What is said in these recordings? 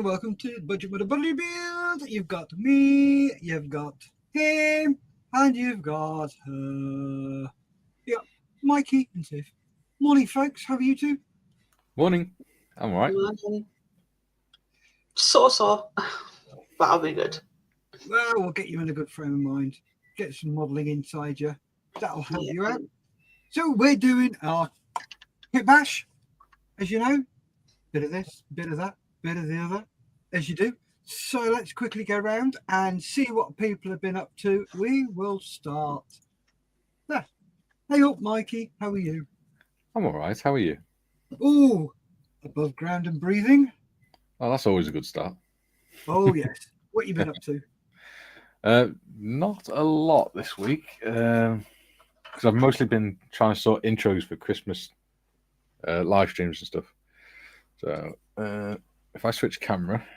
and welcome to Budget with a Buddy Build. You've got me, you've got him, and you've got her. Yeah, Mikey and Tiff. Morning, folks. How are you two? Morning. I'm all right. So, but I'll be good. Well, we'll get you in a good frame of mind. Get some modelling inside you. That'll help you out. So we're doing our kit bash, as you know. Bit of this, bit of that, bit of the other, as you do. So let's quickly go around and see what people have been up to. We will start there. Hey up, Mikey. How are you? I'm all right. How are you? Oh, above ground and breathing. Oh, that's always a good start. Oh, yes. What you been up to? Not a lot this week, because I've mostly been trying to sort intros for Christmas live streams and stuff. So if I switch camera,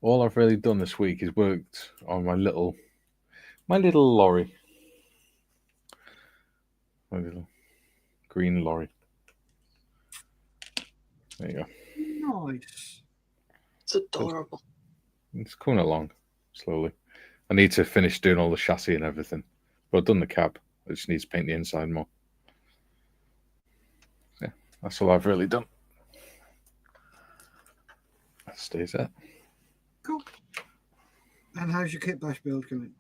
all I've really done this week is worked on my little lorry, my little green lorry. There you go. Nice. It's adorable. It's coming along slowly. I need to finish doing all the chassis and everything, but I've done the cab. I just need to paint the inside more. Yeah, that's all I've really done. That stays there. Cool. And how's your kit bash build coming?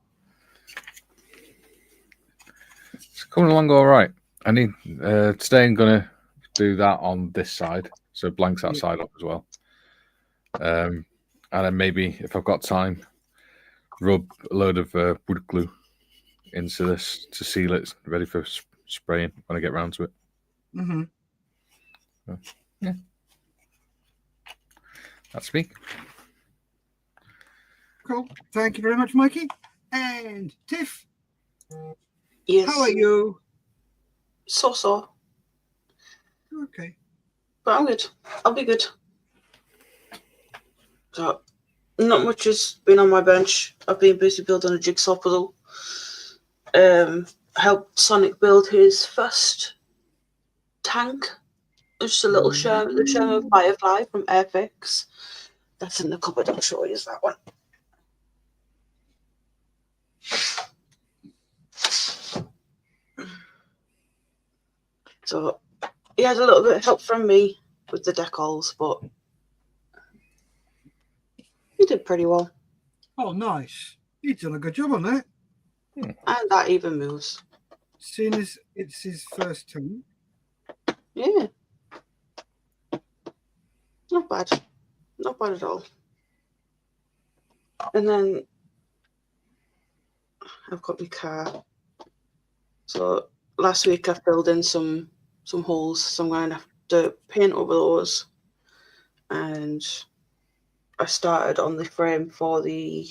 It's coming along all right. I need today I'm gonna do that on this side, so it blanks that side up as well. And then maybe if I've got time, rub a load of wood glue into this to seal it, ready for spraying when I get round to it. Mm-hmm. So, yeah. That's me. Cool. Thank you very much, Mikey. And Tiff. Yes. How are you? So. Okay. But I'm good. I'll be good. So, not much has been on my bench. I've been busy building a jigsaw puzzle. Helped Sonic build his first tank. Just a little the Sherman Firefly from Airfix. That's in the cupboard. I'll show you that one. So he had a little bit of help from me with the decals, but he did pretty well. Oh, nice. He's done a good job on that. And that even moves. Seeing as it's his first time. Yeah. Not bad. Not bad at all. And then I've got my car. So last week I filled in some holes, so I'm going to have to paint over those. And I started on the frame for the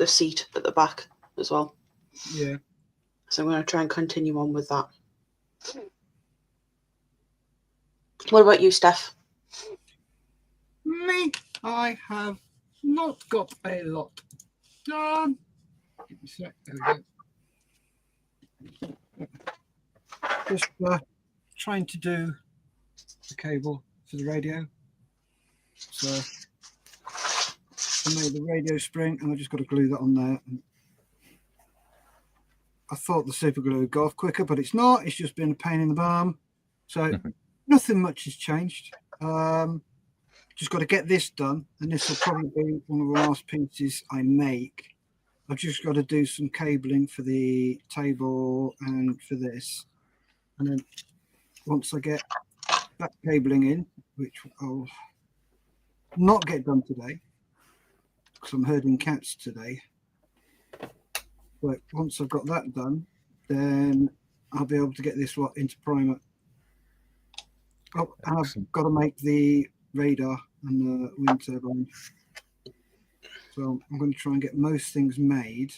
seat at the back as well. Yeah. So I'm going to try and continue on with that. What about you, Steff? Me, I have not got a lot done. Give me a sec. There we go. Just trying to do the cable for the radio. So I made the radio spring and I just got to glue that on there. I thought the super glue would go off quicker, but it's not. It's just been a pain in the bum. So nothing much has changed. Just got to get this done, and this will probably be one of the last pieces I make. I've just got to do some cabling for the table and for this. And then once I get that cabling in, which I'll not get done today, because I'm herding cats today. But once I've got that done, then I'll be able to get this into primer. Oh, and I've got to make the radar and the wind turbine. So I'm going to try and get most things made,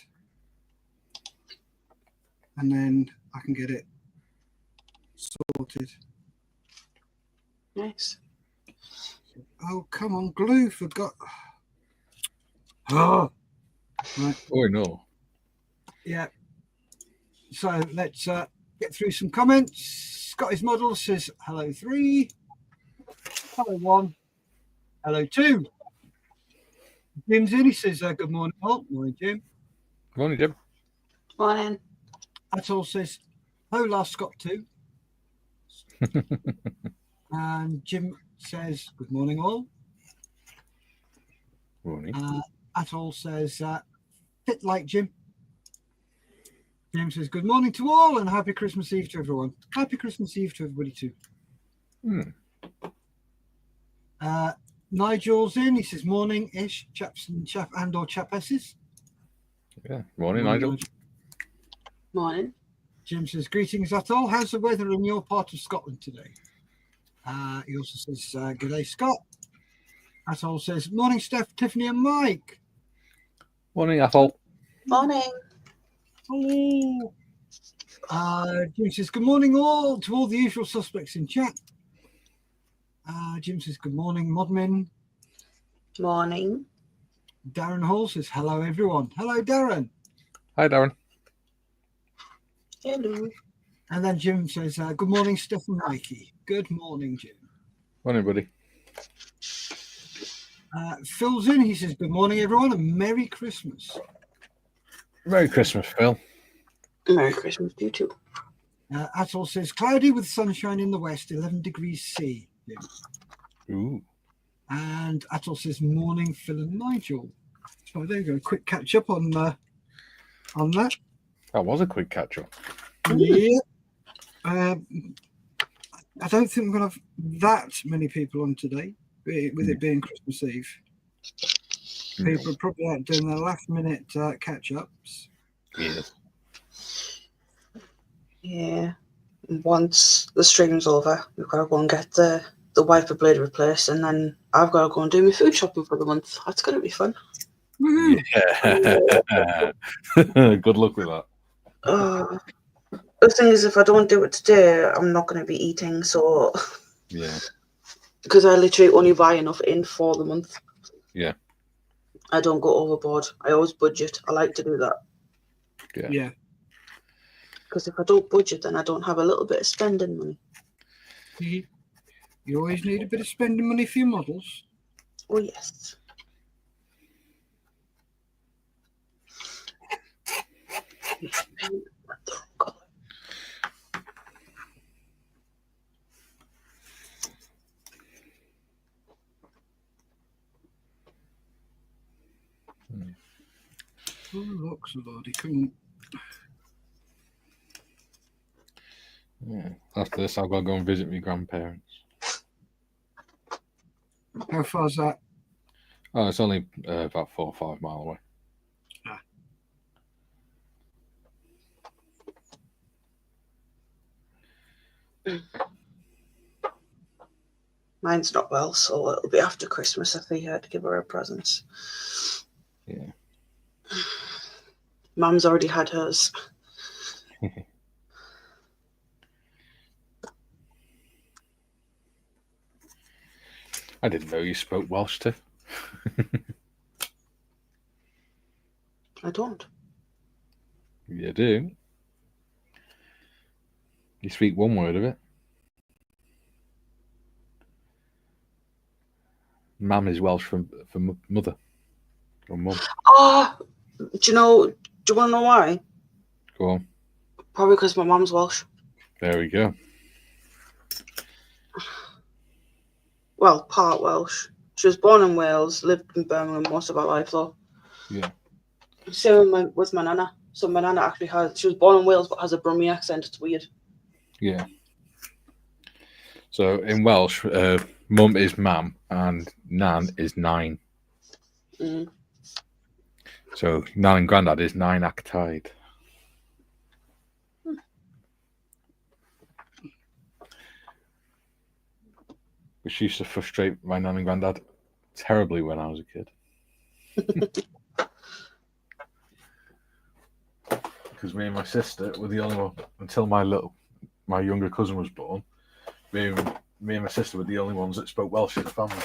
and then I can get it sorted. Nice. Oh, come on, glue, forgot. Oh, right. Oh, no. Yeah. So let's get through some comments. Scotty's model says hello 3, hello 1, hello 2. Jim's in. He says, good morning, all. Morning, Jim. Good morning, Jim. Morning. Atul says, hola, Scott too. And Jim says, good morning, all. Morning. Atul says, fit like Jim. Jim says, good morning to all and happy Christmas Eve to everyone. Happy Christmas Eve to everybody too. Nigel's in. He says, morning-ish, chaps and or chapesses. Yeah. Morning, Nigel. Morning. Jim says, greetings at all. How's the weather in your part of Scotland today? He also says, good day, Scott. Atul says, morning, Steff, Tiffany and Mike. Morning, Athol. Morning. Hello. Jim says, good morning all to all the usual suspects in chat. Jim says, good morning, Modmin. Morning. Darren Hall says, hello, everyone. Hello, Darren. Hi, Darren. Hello. And then Jim says, good morning, Steff and Mikey. Good morning, Jim. Morning, buddy. Phil's in. He says, good morning, everyone, and Merry Christmas. Merry Christmas, Phil. Merry Christmas to you too. Atul says, cloudy with sunshine in the west, 11 degrees C. Jim. Ooh. And Atul says, morning, Phil and Nigel. So there you go. Quick catch up on that. That was a quick catch up. Yeah. I don't think we're going to have that many people on today, with it being Christmas Eve. People are probably out doing their last minute catch ups. Yeah. Yeah. Once the stream's over, we've got to go and get the wiper blade replaced, and then I've got to go and do my food shopping for the month. That's going to be fun. Woohoo! Yeah. Good luck with that. The thing is, if I don't do it today, I'm not going to be eating. So, Yeah. Because I literally only buy enough in for the month. Yeah. I don't go overboard. I always budget. I like to do that. Yeah. Because if I don't budget, then I don't have a little bit of spending money. You always need a bit of spending money for your models. Oh, yes. Oh, look, so Lordy, come on. Yeah. After this, I've got to go and visit my grandparents. How far's that? Oh, it's only about 4 or 5 miles away. Mine's not well, so it'll be after Christmas if I had to give her a present. Yeah. Mum's already had hers. I didn't know you spoke Welsh, Tiff. I don't. You do. You speak one word of it. Mam is Welsh for mother or mum. Do you want to know why? Go on. Probably because my mum's Welsh. There we go. Well, part Welsh. She was born in Wales, lived in Birmingham most of her life, though. Yeah. Same with my nana. So my nana actually she was born in Wales but has a Brummie accent. It's weird. Yeah. So in Welsh, mum is mam and nan is nine. Mm. So nan and granddad is nine actide. Which used to frustrate my nan and granddad terribly when I was a kid. Because me and my sister were the only one until my younger cousin was born. Me and my sister were the only ones that spoke Welsh in the family.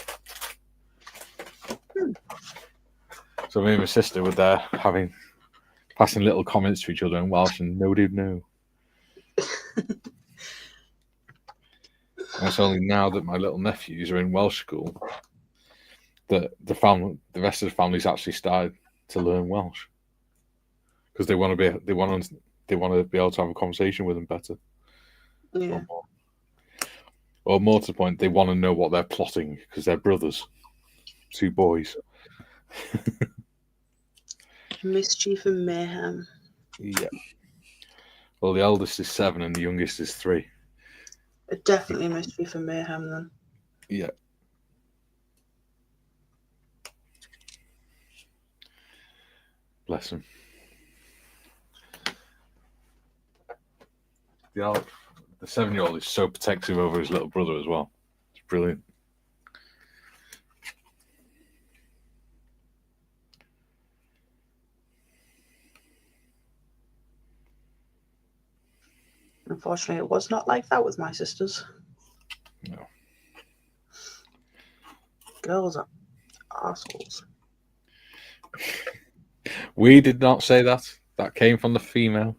So me and my sister were there passing little comments to each other in Welsh, and nobody would know. And it's only now that my little nephews are in Welsh school that the rest of the family's actually started to learn Welsh because they want to be able to have a conversation with them better. Yeah. Or more to the point, they want to know what they're plotting because they're brothers, 2 boys. Mischief and mayhem. Yeah. Well, the eldest is 7 and the youngest is 3. Definitely mischief and mayhem then. Yeah. Bless him. The 7-year-old is so protective over his little brother as well. It's brilliant. Unfortunately, it was not like that with my sisters. No. Girls are assholes. We did not say that. That came from the female.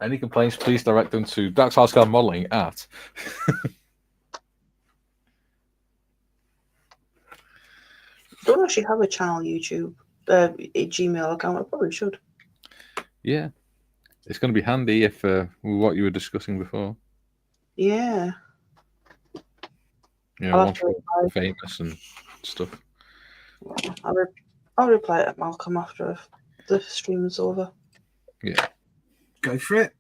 Any complaints, please direct them to Dax Harscar Modeling at. Don't actually have a channel YouTube, a Gmail account. I probably should. Yeah. It's going to be handy if what you were discussing before. Yeah. You know, once we're famous and stuff. I'll reply to Malcolm after the stream is over. Yeah. Go for it.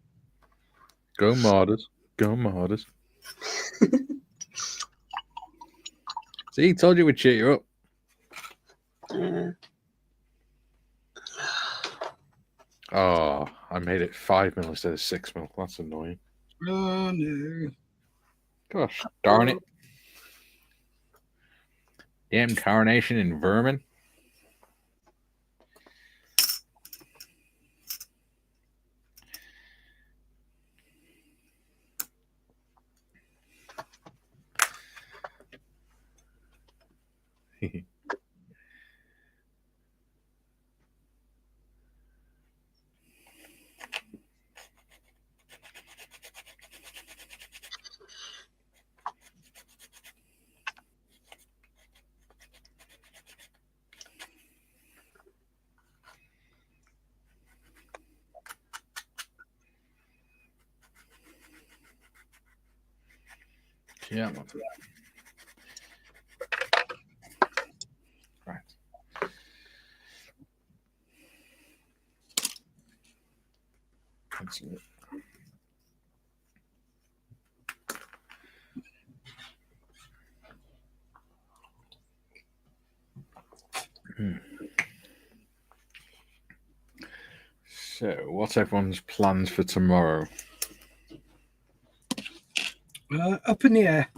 Go Marders. Go Marders. See, told you we'd cheer you up. Yeah. Oh, I made it 5 mil instead of 6 mil. That's annoying. Oh, no. Gosh, darn it. Damn carnation and vermin. Yeah. Right. Let's see. So, what's everyone's plans for tomorrow? Up in the air.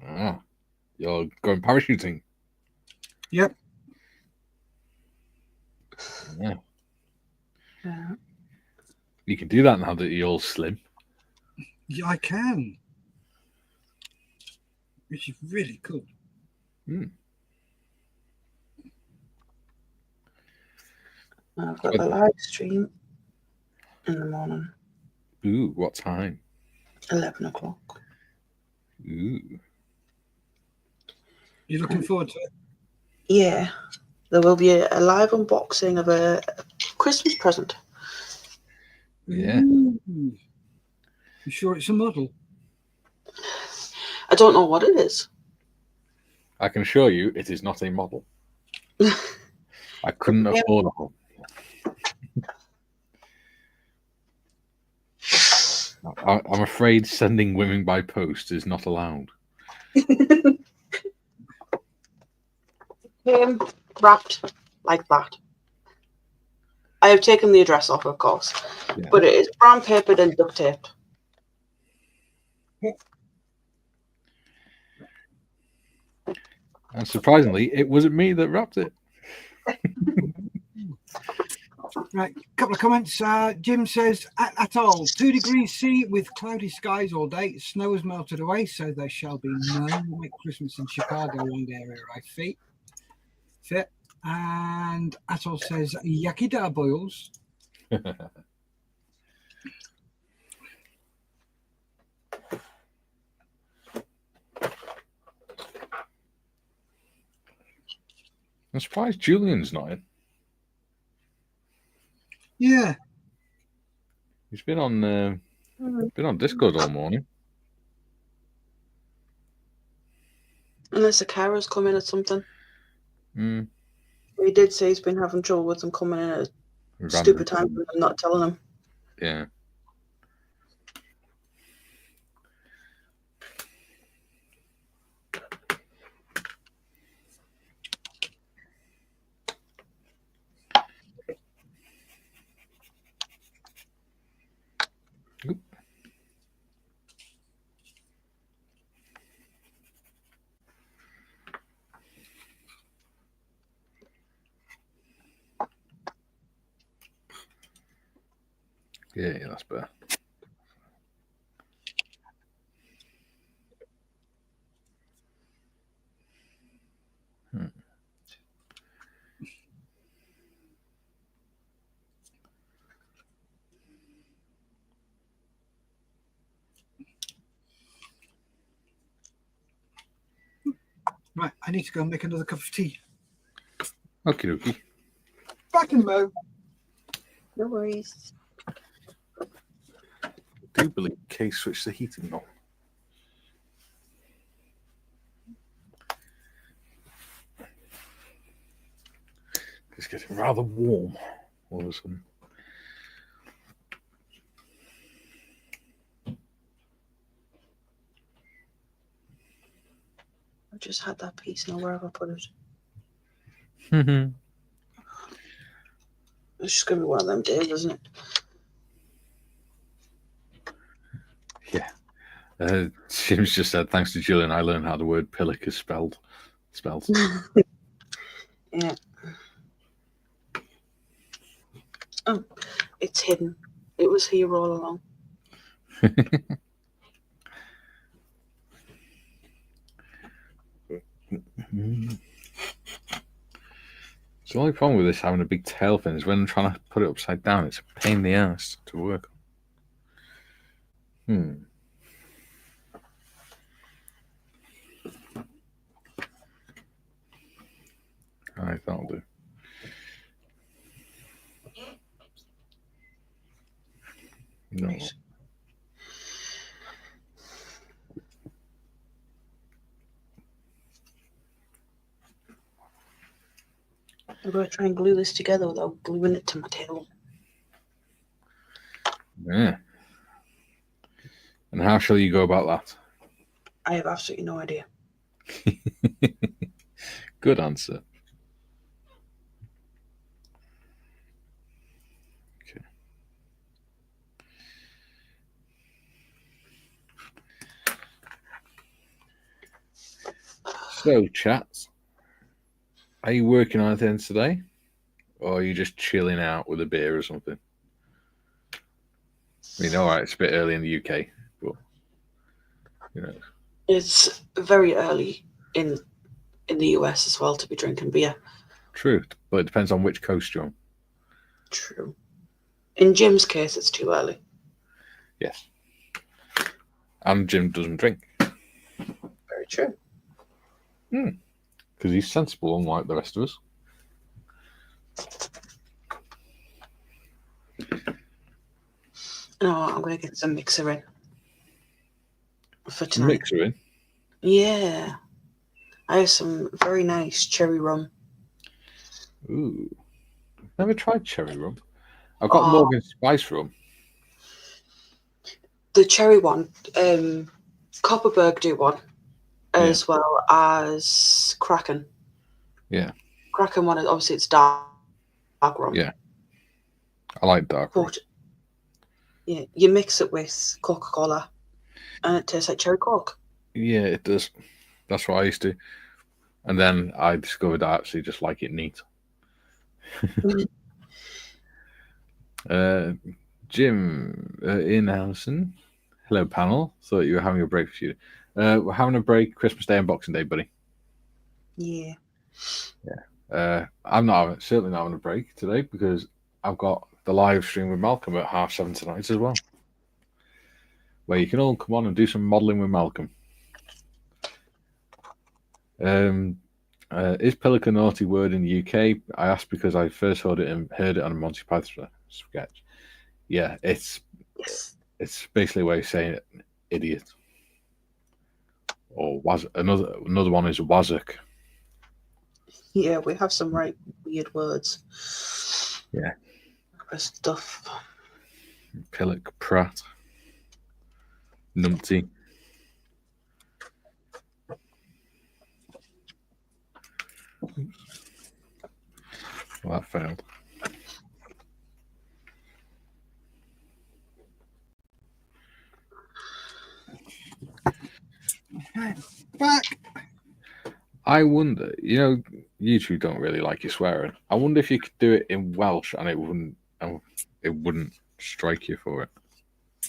Ah, you're going parachuting. Yep. Yeah. Yeah. You can do that now that you're all slim. Yeah, I can. Which is really cool. Mm. I've got the live stream in the morning. Ooh, what time? 11 o'clock. Ooh. You looking forward to it? Yeah. There will be a live unboxing of a Christmas present. Yeah. Ooh. You sure it's a model? I don't know what it is. I can assure you it is not a model. I couldn't afford a model. I'm afraid sending women by post is not allowed. Wrapped like that. I have taken the address off, of course, Yeah. but it is brown papered and duct taped. And surprisingly, it wasn't me that wrapped it. Right, couple of comments. Jim says, at all, 2 degrees C with cloudy skies all day. Snow has melted away, so there shall be no white Christmas in Chicago around area, I think. Fit. And Atoll says, Yakida boils. I'm surprised Julian's not in. Yeah. He's been on Discord all morning. Unless the carers come in at something. Mm. He did say he's been having trouble with them coming in at Random. stupid times and I'm not telling him. Yeah. Oop. Yeah, that's better. Right, I need to go and make another cup of tea. Okie dokie. Back in a mo. No worries. I do believe Kay switched the heating on. It's getting rather warm all of a sudden. I just had that piece now. Where have I put it? It's just going to be one of them days, isn't it? Yeah. Jim's just said, thanks to Julian, I learned how the word pillock is spelled. Yeah. Oh, it's hidden. It was here all along. So the only problem with this having a big tail fin is when I'm trying to put it upside down, it's a pain in the ass to work on. Alright, that'll do. No. Right. I'm going to try and glue this together without gluing it to my table. Yeah. And how shall you go about that? I have absolutely no idea. Good answer. Okay. So, chats, are you working on anything today? Or are you just chilling out with a beer or something? I mean, all right, it's a bit early in the UK, but, you know. It's very early in the US as well to be drinking beer. True, but it depends on which coast you're on. True. In Jim's case, it's too early. Yes. And Jim doesn't drink. Very true. Because he's sensible, unlike the rest of us. No, I'm going to get some mixer in for tonight. Mixer in? Yeah. I have some very nice cherry rum. Ooh. Never tried cherry rum. I've got Morgan Spice rum. The cherry one, Copperberg do one, as well as Kraken. Yeah. Kraken one, obviously it's dark rum. Yeah. I like dark rum. But, yeah, you mix it with Coca-Cola and it tastes like cherry Coke. Yeah, it does. That's what I used to. And then I discovered I actually just like it neat. Jim, Ian Allison. Hello, panel. Thought you were having a break for you. We're having a break Christmas Day and Boxing Day, buddy. Yeah. Yeah. I'm certainly not having a break today because I've got the live stream with Malcolm at 7:30 tonight as well, where you can all come on and do some modelling with Malcolm. Is pillock a naughty word in the UK? I asked because I first heard it on a Monty Python sketch. Yeah, it's basically a way of saying it, idiot. Or was another one is wazzock. Yeah, we have some right weird words. Yeah. Stuff. Pillock, prat, numpty. Well, that failed. Back. I wonder, you two don't really like your swearing. I wonder if you could do it in Welsh and it wouldn't strike you for it.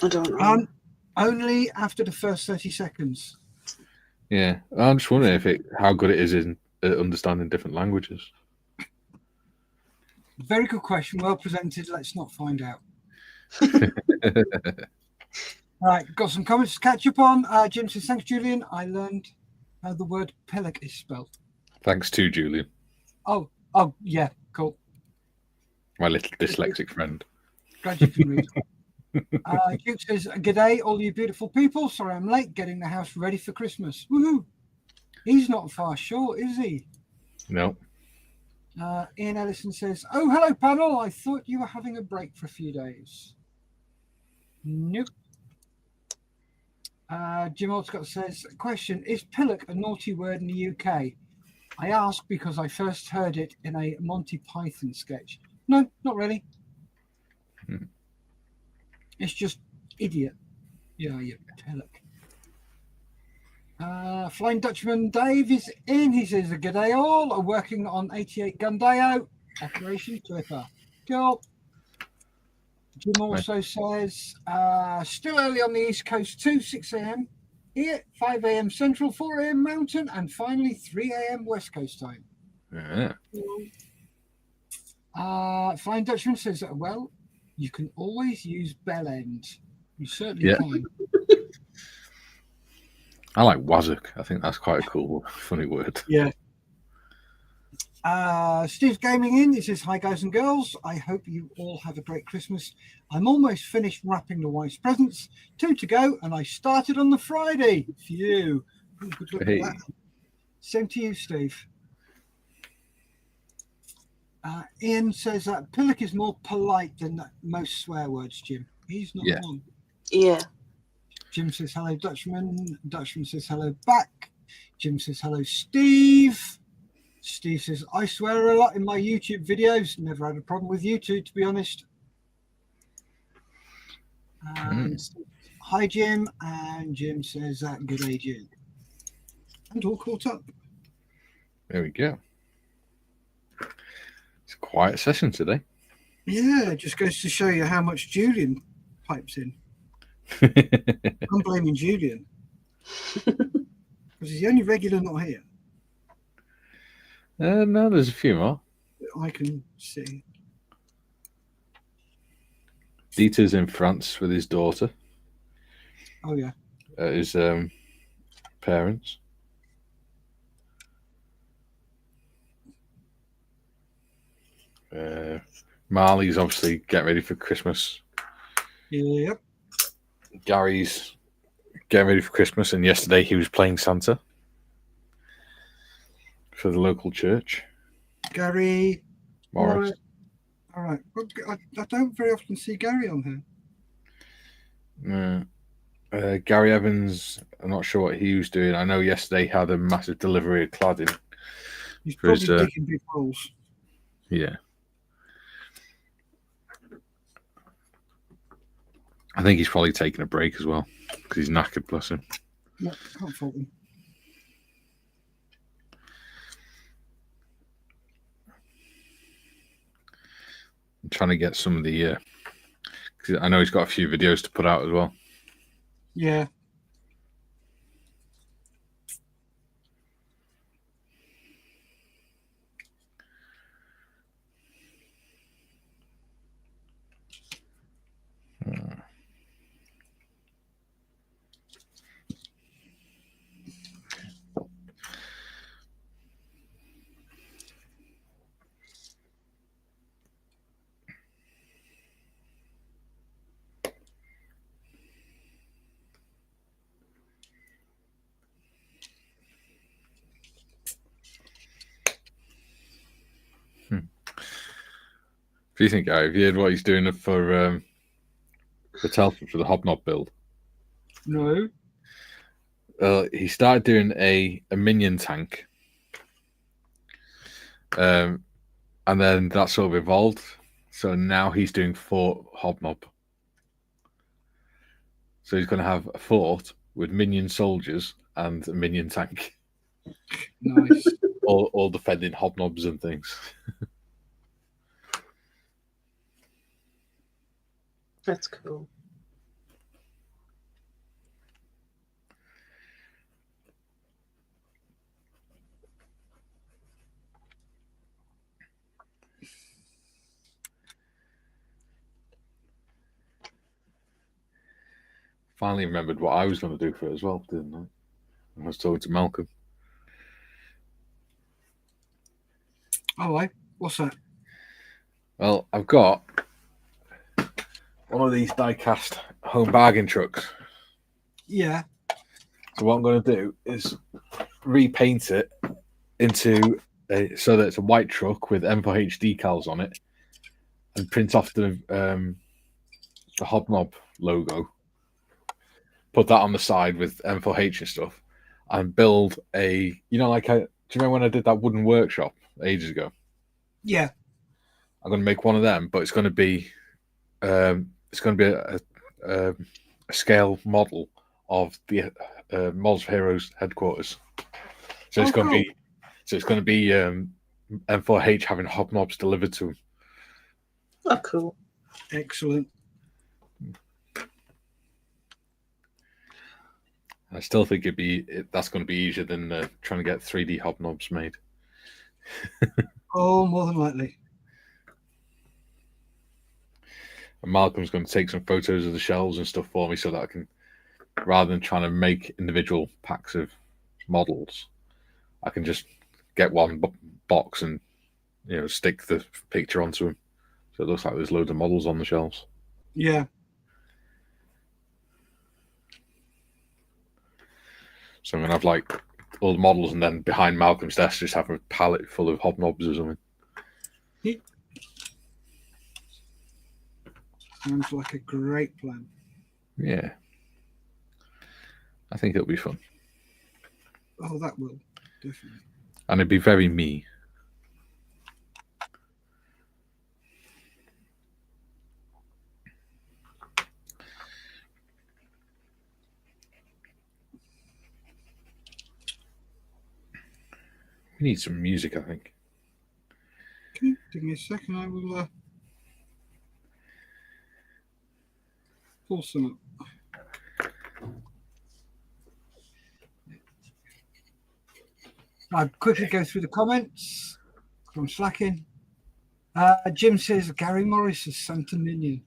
I don't know. Only after the first 30 seconds. Yeah, I'm just wondering how good it is in understanding different languages. Very good question. Well presented. Let's not find out. All right, got some comments to catch up on. Jim says, thanks, Julian. I learned how the word pillock is spelled. Thanks to Julian. Oh, yeah, cool. My little dyslexic friend. Glad you can read. Duke says, g'day, all you beautiful people. Sorry I'm late getting the house ready for Christmas. Woohoo! He's not far short, is he? No. Ian Ellison says, oh, hello, panel. I thought you were having a break for a few days. Nope. Jim Oldscott says, question, is pillock a naughty word in the UK? I ask because I first heard it in a Monty Python sketch. No, not really. It's just idiot. Yeah, you pillock. Flying Dutchman Dave is in. He says, good day all. Working on 88 Gundeo. Operation Clipper. Cool. Jim also says, still early on the East Coast too, 6 a.m. here, 5 a.m. Central, 4 a.m. Mountain, and finally 3 a.m. West Coast time. Yeah. Flying Dutchman says, well, you can always use bell end. You certainly can. I like wazzock. I think that's quite a cool, funny word. Yeah. Steve's gaming in. He says, hi, guys and girls. I hope you all have a great Christmas. I'm almost finished wrapping the wife's presents. 2 to go, and I started on the Friday. Phew. Good luck with that. Same to you, Steve. Ian says that pillock is more polite than most swear words, Jim. He's not one. Yeah. Jim says, hello, Dutchman. Dutchman says, hello, back. Jim says, hello, Steve. Steve says, I swear a lot in my YouTube videos. Never had a problem with YouTube, to be honest. Hi, Jim. And Jim says, good day, Jim. And all caught up. There we go. It's a quiet session today. Yeah, it just goes to show you how much Julian pipes in. I'm blaming Julian. Because he's the only regular not here. No, there's a few more. I can see. Dieter's in France with his daughter. Oh, yeah. His parents. Marley's obviously getting ready for Christmas. Yep. Gary's getting ready for Christmas, and yesterday he was playing Santa for the local church. Gary Morris. All right. Well, I don't very often see Gary on here. Gary Evans, I'm not sure what he was doing. I know yesterday he had a massive delivery of cladding. He's probably digging big holes. Yeah. I think he's probably taking a break as well because he's knackered, bless him. Yeah, can't fault him. I'm trying to get some of the because I know he's got a few videos to put out as well. Yeah. If you think, have you heard what he's doing for Telford for the hobnob build? No. He started doing a minion tank, and then that sort of evolved. So now he's doing fort hobnob. So he's going to have a fort with minion soldiers and a minion tank. Nice. all defending hobnobs and things. That's cool. Finally remembered what I was going to do for it as well, didn't I? I was talking to Malcolm. All right. What's that? Well, I've got one of these die-cast home bargain trucks. Yeah. So what I'm going to do is repaint it into so that it's a white truck with M4H decals on it, and print off the hobnob logo. Put that on the side with M4H and stuff, and build a, do you remember when I did that wooden workshop ages ago? Yeah. I'm going to make one of them, but it's going to be a scale model of the Models of Heroes headquarters. So it's going to be M4H having hobnobs delivered to them. Oh, cool. Excellent. I still think that's going to be easier than trying to get 3D hobnobs made. Oh, more than likely. And Malcolm's going to take some photos of the shelves and stuff for me so that I can, rather than trying to make individual packs of models, I can just get one box and stick the picture onto them. So it looks like there's loads of models on the shelves. Yeah. So I'm going to have like all the models, and then behind Malcolm's desk just have a pallet full of hobnobs or something. Yeah. Sounds like a great plan. Yeah. I think it'll be fun. Oh, that will. Definitely. And it'd be very me. We need some music, I think. Okay, give me a second. I will pull some up. I'll quickly go through the comments from slacking. Jim says Gary Morris is Santa Minion.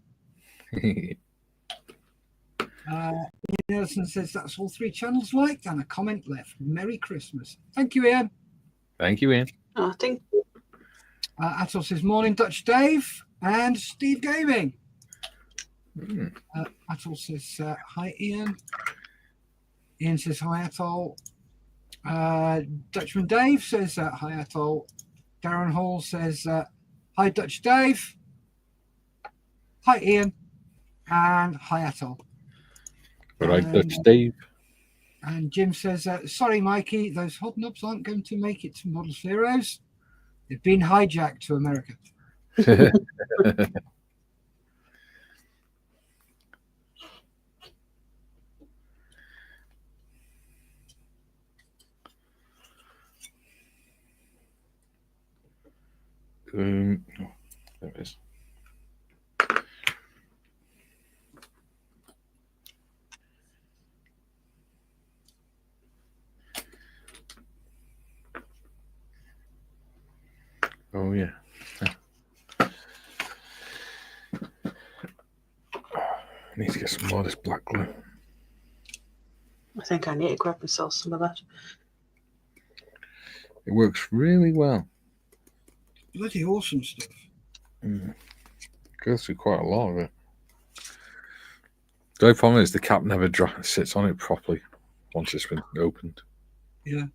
Ian Nelson says that's all 3 channels liked, and a comment left. Merry Christmas. Thank you, Ian. Thank you, Ian. Oh, thank you. Atul says morning, Dutch Dave and Steve Gaming. Atul says hi, Ian. Ian says hi, Atul. Dutchman Dave says hi, Atul. Darren Hall says hi, Dutch Dave. Hi, Ian. And hi, Atul. All right, Dutch Dave. And Jim says, sorry, Mikey, those hobnobs aren't going to make it to Models Heroes. They've been hijacked to America. There it is. Oh, yeah. I need to get some more of this black glue. I think I need to grab myself some of that. It works really well. Bloody awesome stuff. Goes through quite a lot of it. The only problem is the cap never sits on it properly once it's been opened. Yeah.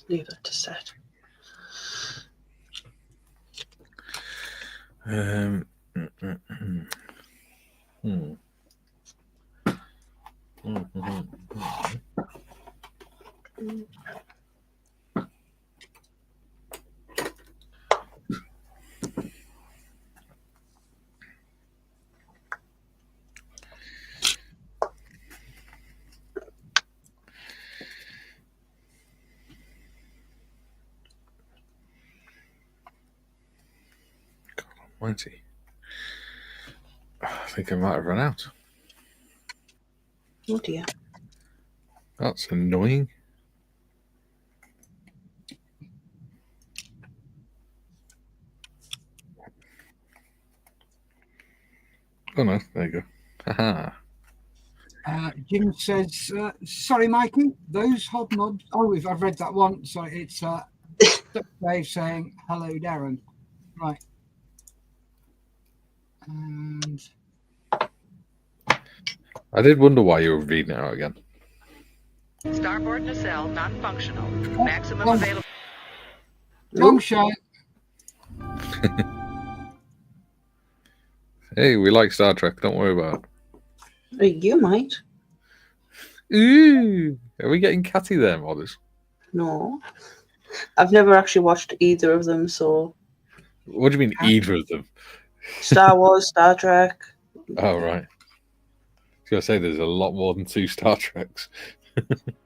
leave that to set. Almighty. I think I might have run out. Oh dear. That's annoying. Oh no, there you go. Haha. Jim says, sorry, Mikey, those hobnobs. Oh, I've read that one. Sorry, it's Dave saying, hello, Darren. Right. And I did wonder why you were reading it out again. Starboard nacelle non-functional. Maximum available. long shot. Hey, we like Star Trek. Don't worry about it. You might. Ooh, are we getting catty there, modders? No. I've never actually watched either of them, so... What do you mean, either of them? Star Wars, Star Trek. Oh, right. I was going to say there's a lot more than 2 Star Treks.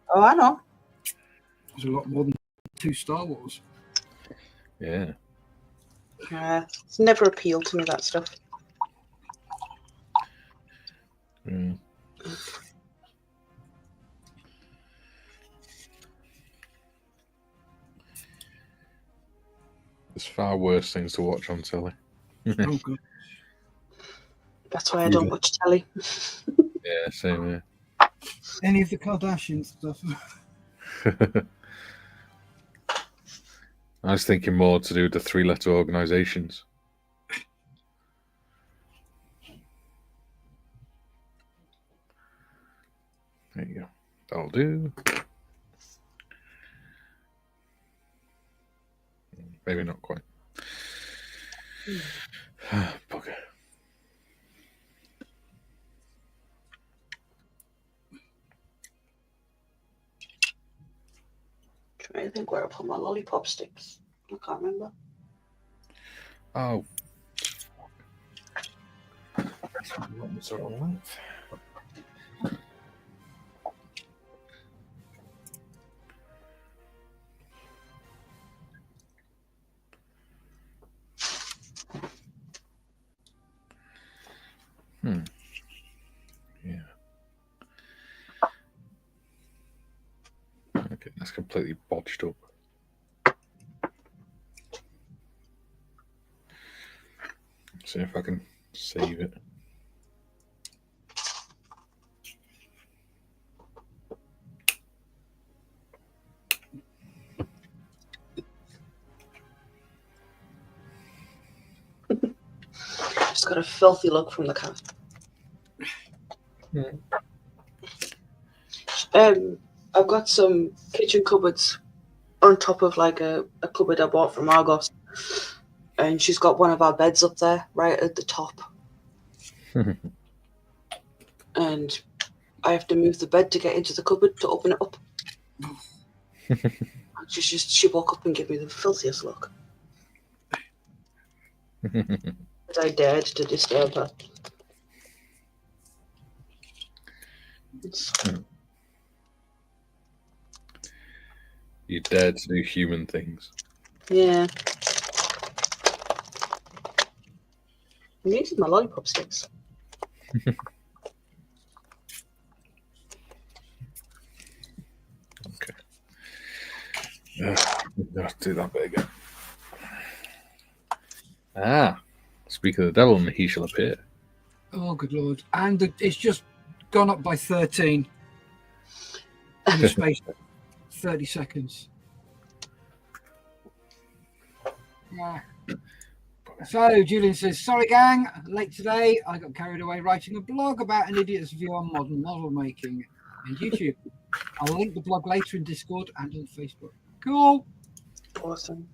Oh, I know. There's a lot more than 2 Star Wars. Yeah. It's never appealed to me, that stuff. Mm. There's far worse things to watch on telly. Oh, good. That's why I don't watch telly. Yeah, same here. Any of the Kardashian stuff. I was thinking more to do with the 3-letter organisations. There you go. That'll do. Maybe not quite. Bugger. Trying to think where I put my lollipop sticks. I can't remember. Oh. What's wrong with Yeah. Okay, that's completely botched up. See if I can save it. Just got a filthy look from the cat. I've got some kitchen cupboards on top of like a cupboard I bought from Argos, and she's got one of our beds up there right at the top. And I have to move the bed to get into the cupboard to open it up. She woke up and gave me the filthiest look. But I dared to disturb her. You dared to do human things. Yeah. I needed my lollipop sticks. Okay. Let's do that bit again. Speak of the devil, and he shall appear. Oh, good Lord. And it's just gone up by 13 in the space of 30 seconds. Yeah. So Julian says, sorry gang, late today. I got carried away writing a blog about an idiot's view on modern model making and YouTube. I'll link the blog later in Discord and on Facebook. Cool. Awesome.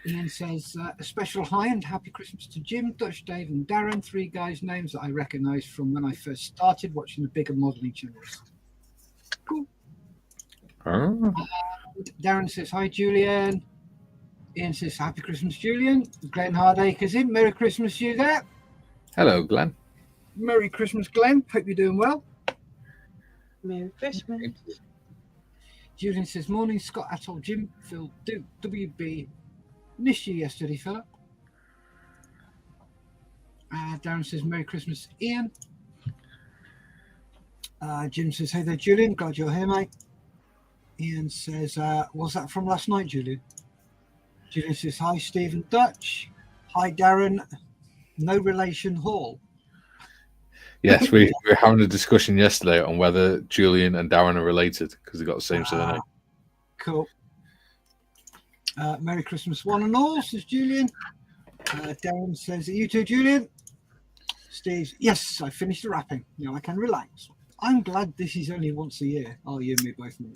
Ian says, a special hi and happy Christmas to Jim, Dutch, Dave, and Darren, 3 guys' names that I recognise from when I first started watching the bigger modelling channels. Cool. Oh. Darren says, hi, Julian. Ian says, happy Christmas, Julian. Glenn Hardacre's in. Merry Christmas, you there. Hello, Glenn. Merry Christmas, Glenn. Hope you're doing well. Merry Christmas. Julian says, morning, Scott. I told Jim, Phil, WB. Missed you yesterday, fella. Darren says, Merry Christmas, Ian. Jim says, hey there, Julian. Glad you're here, mate. Ian says, was that from last night, Julian? Julian says, hi, Stephen Dutch. Hi, Darren. No relation Hall. Yes, we were having a discussion yesterday on whether Julian and Darren are related because they got the same surname. Cool. Merry Christmas, one and all, says Julian. Darren says, are you too, Julian? Steve, yes, I finished the wrapping. Now I can relax. I'm glad this is only once a year. Oh, you and me both know.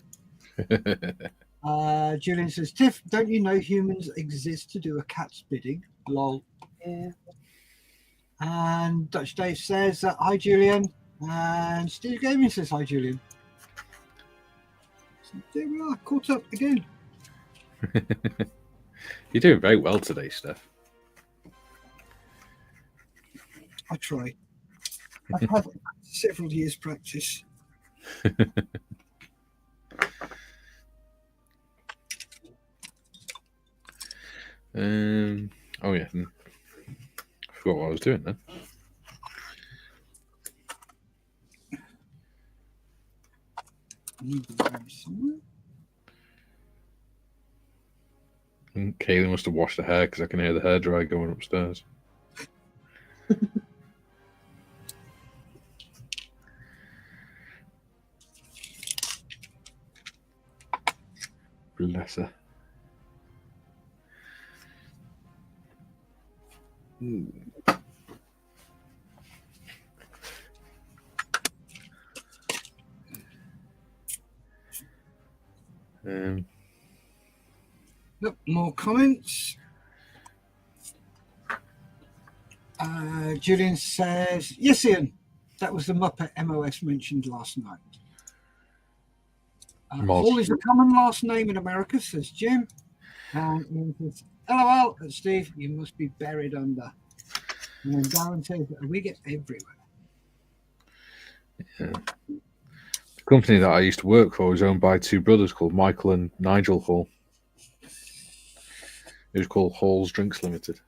Julian says, Tiff, don't you know humans exist to do a cat's bidding? Lol. Yeah. And Dutch Dave says, hi, Julian. And Steve Gaming says, hi, Julian. So there we are, caught up again. You're doing very well today, Steff. I try. I've had several years' practice. Oh yeah, I forgot what I was doing then. Kaylee must have washed her hair because I can hear the hairdryer going upstairs. Bless her. Look, more comments. Julian says, yes, Ian, that was the Muppet MOS mentioned last night. Hall is a common last name in America, says Jim. And Ian says, LOL, Steve, you must be buried under. And then Darren says, we get everywhere. Yeah. The company that I used to work for was owned by 2 brothers called Michael and Nigel Hall. It was called Hall's Drinks Limited.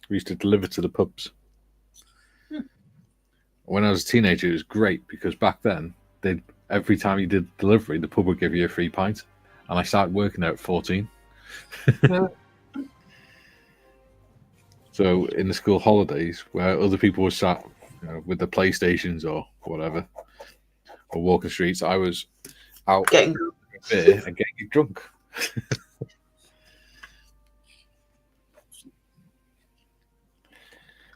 We used to deliver to the pubs. When I was a teenager, it was great because back then, every time you did delivery, the pub would give you a free pint. And I started working there at 14. So in the school holidays, where other people were sat with the PlayStations or whatever, or walking streets, I was out getting beer and getting drunk.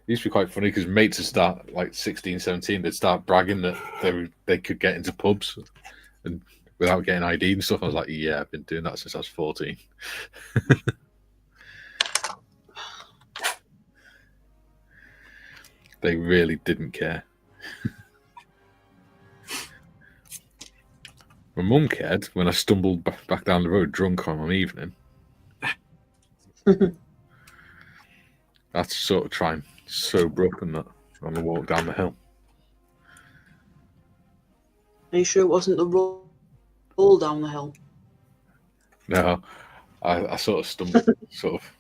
It used to be quite funny because mates would start like 16, 17, they'd start bragging that they could get into pubs and without getting ID and stuff. I was like, yeah, I've been doing that since I was 14. They really didn't care. My mum cared when I stumbled back down the road drunk on an evening. That's sort of trying sober up and that on the walk down the hill. Are you sure it wasn't the roll down the hill? No, I sort of stumbled, sort of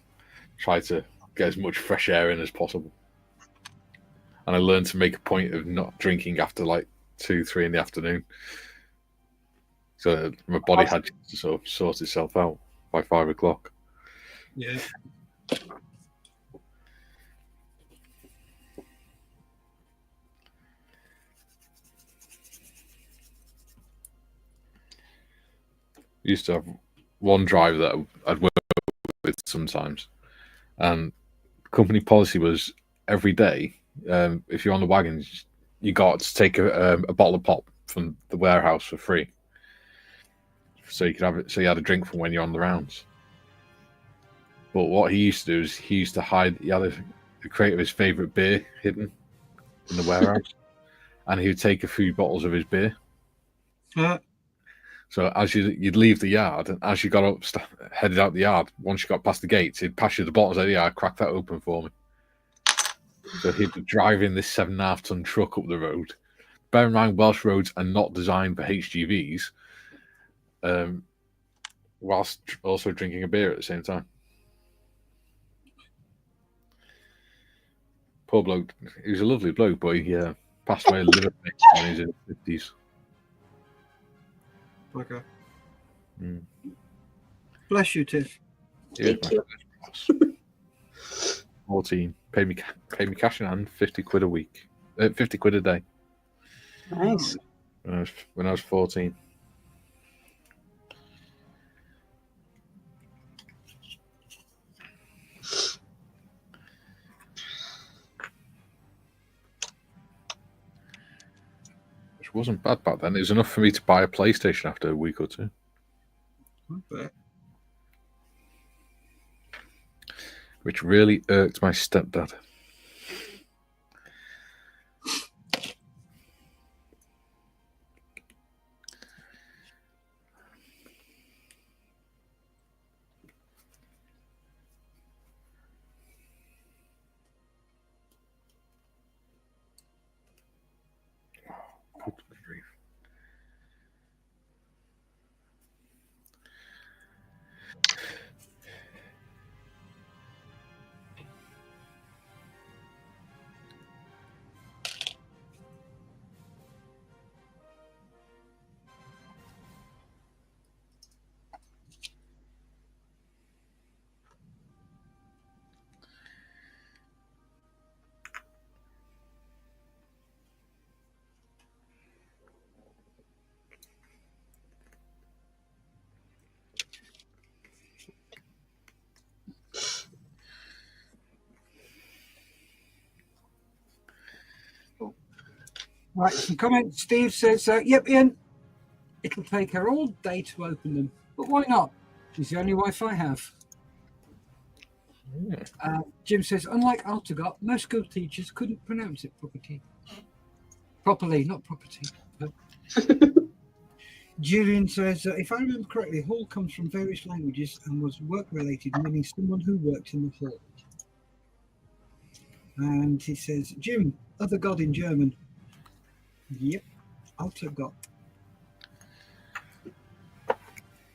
tried to get as much fresh air in as possible. And I learned to make a point of not drinking after like 2, 3 in the afternoon. So that my body had to sort of sort itself out by 5 o'clock. Yeah. Used to have one driver that I'd work with sometimes, and company policy was every day, if you're on the wagon, you got to take a bottle of pop from the warehouse for free so you could have it. So you had a drink from when you're on the rounds. But what he used to do is he used to hide. He had a crate of his favorite beer hidden in the warehouse, and he would take a few bottles of his beer. So as you'd leave the yard, and as you got up, headed out the yard, once you got past the gates, he'd pass you the bottles. Like, yeah, crack that open for me. So he'd be driving this 7.5-ton truck up the road. Bear in mind, Welsh roads are not designed for HGVs, whilst also drinking a beer at the same time. Poor bloke. He was a lovely bloke, but he passed away of liver when he was in his 50s. Okay. Bless you, Tiff. Thank you. 14. Pay me cash in hand, 50 quid a week. 50 quid a day. Nice. When I was 14. Which wasn't bad back then. It was enough for me to buy a PlayStation after a week or two. Okay. Which really irked my stepdad. Right, some comments. Steve says, yep, Ian, it'll take her all day to open them. But why not? It's the only Wi-Fi I have. Yeah. Jim says, unlike Altagot, most school teachers couldn't pronounce it properly, not property. Julian says, if I remember correctly, hall comes from various languages and was work-related, meaning someone who worked in the hall. And he says, Jim, other god in German. Yep, Altagot.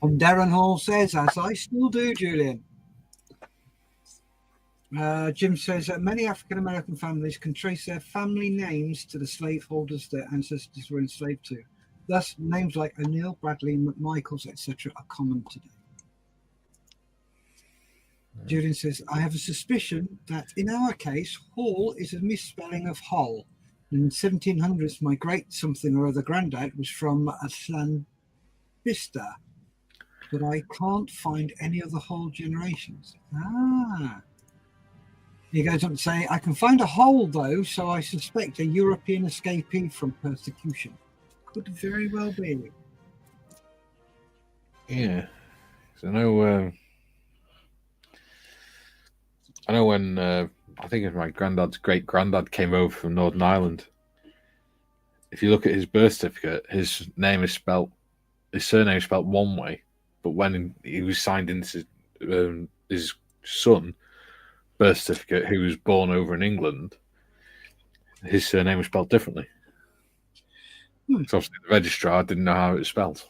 And Darren Hall says, as I still do, Julian. Jim says that many African-American families can trace their family names to the slaveholders their ancestors were enslaved to. Thus, names like O'Neill, Bradley, McMichaels, etc. are common today. Julian says, I have a suspicion that in our case, Hall is a misspelling of Hull. In the 1700s, my great something or other granddad was from Llanbista, but I can't find any other Hull generations. He goes on to say, I can find a Hull, though, so I suspect a European escapee from persecution. Could very well be. Yeah. So I know when I think if my granddad's great granddad came over from Northern Ireland. If you look at his birth certificate, his surname is spelt one way, but when he was signed into his son birth certificate, who was born over in England, his surname was spelled differently. So obviously the registrar didn't know how it was spelled.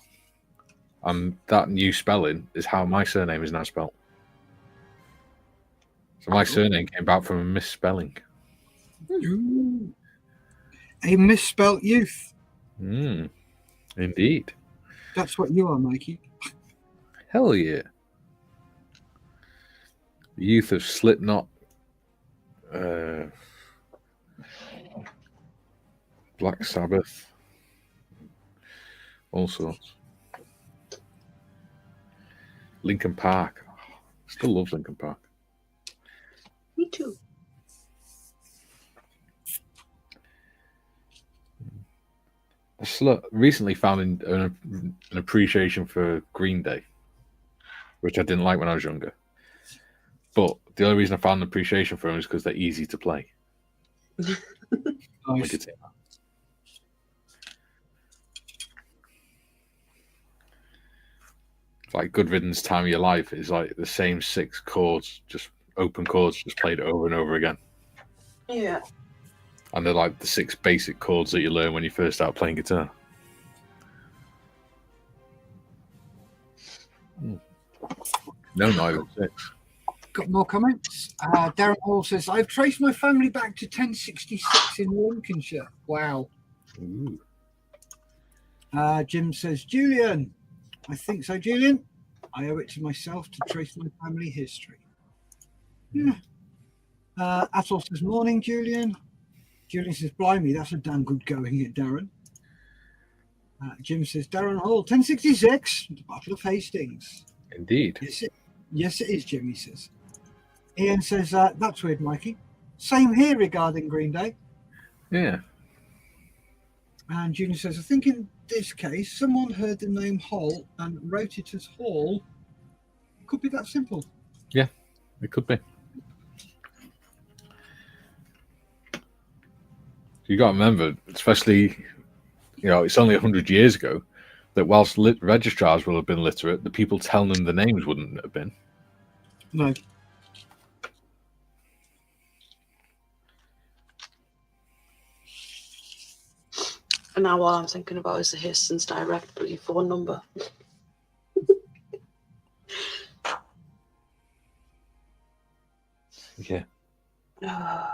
And that new spelling is how my surname is now spelled. So my surname came about from a misspelling. Ooh. A misspelt youth. Indeed. That's what you are, Mikey. Hell yeah. The youth of Slipknot, Black Sabbath, all sorts. Linkin Park. Still love Linkin Park. Me too. recently found an appreciation for Green Day, which I didn't like when I was younger. But the only reason I found an appreciation for them is because they're easy to play. Nice. Like Good Riddance, Time of Your Life is like the same 6 chords, just open chords, just played over and over again. Yeah. And they're like the 6 basic chords that you learn when you first start playing guitar. No, not even 6. Got more comments. Darren Hall says, I've traced my family back to 1066 in Lincolnshire. Wow. Ooh. Jim says, Julian. I think so, Julian. I owe it to myself to trace my family history. Yeah. Athol says, morning, Julian. Julian says, blimey, that's a damn good going here, Darren. Jim says, Darren Hall, 1066, the Battle of Hastings. Indeed. Yes, it is, Jim, he says. Ian says, that's weird, Mikey. Same here regarding Green Day. Yeah. And Julian says, I think in this case, someone heard the name Hall and wrote it as Hall. Could be that simple. Yeah, it could be. You got to remember, especially, it's only 100 years ago, that whilst registrars will have been literate, the people telling them the names wouldn't have been. No. And now all I'm thinking about is the Hastings Direct bloody phone number. Yeah. Yeah.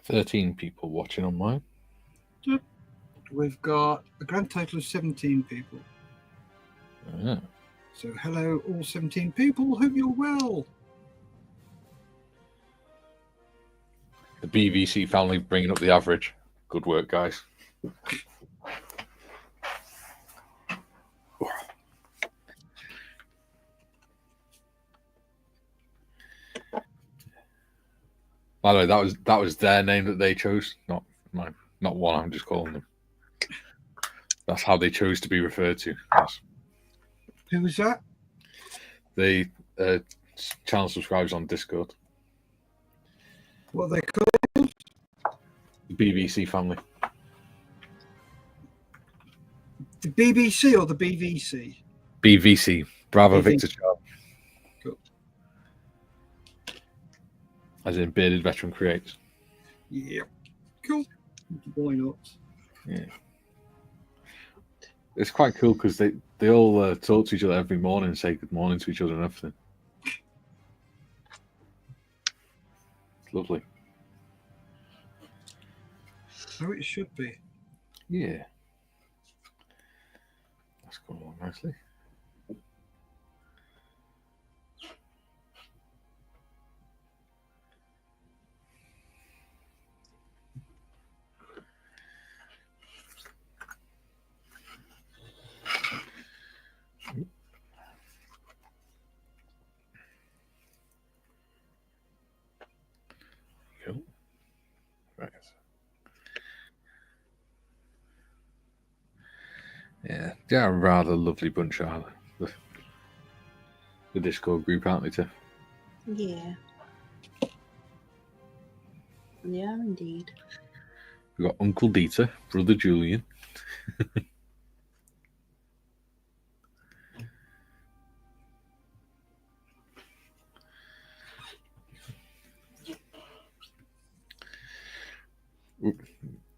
13 people watching on mine. Yep. We've got a grand total of 17 people. Yeah. So hello, all 17 people. Hope you're well. The BVC family bringing up the average. Good work, guys. By the way, that was their name that they chose, not mine. Not one. I'm just calling them. That's how they chose to be referred to. Yes. Who was that? The channel subscribers on Discord. What are they called? The BVC family. The BBC or the BVC? BVC. Bravo BVC. Victor Charlie. Cool. As in Bearded Veteran Creates. Yeah. Cool. Why not? Yeah. It's quite cool because they all talk to each other every morning and say good morning to each other and everything. It's lovely. Oh, it should be. Yeah. That's going along nicely. Cool. Right. Yeah, they're a rather lovely bunch, are they? The Discord group, aren't they, Tiff? Yeah. Yeah, indeed. We've got Uncle Dieter, Brother Julian.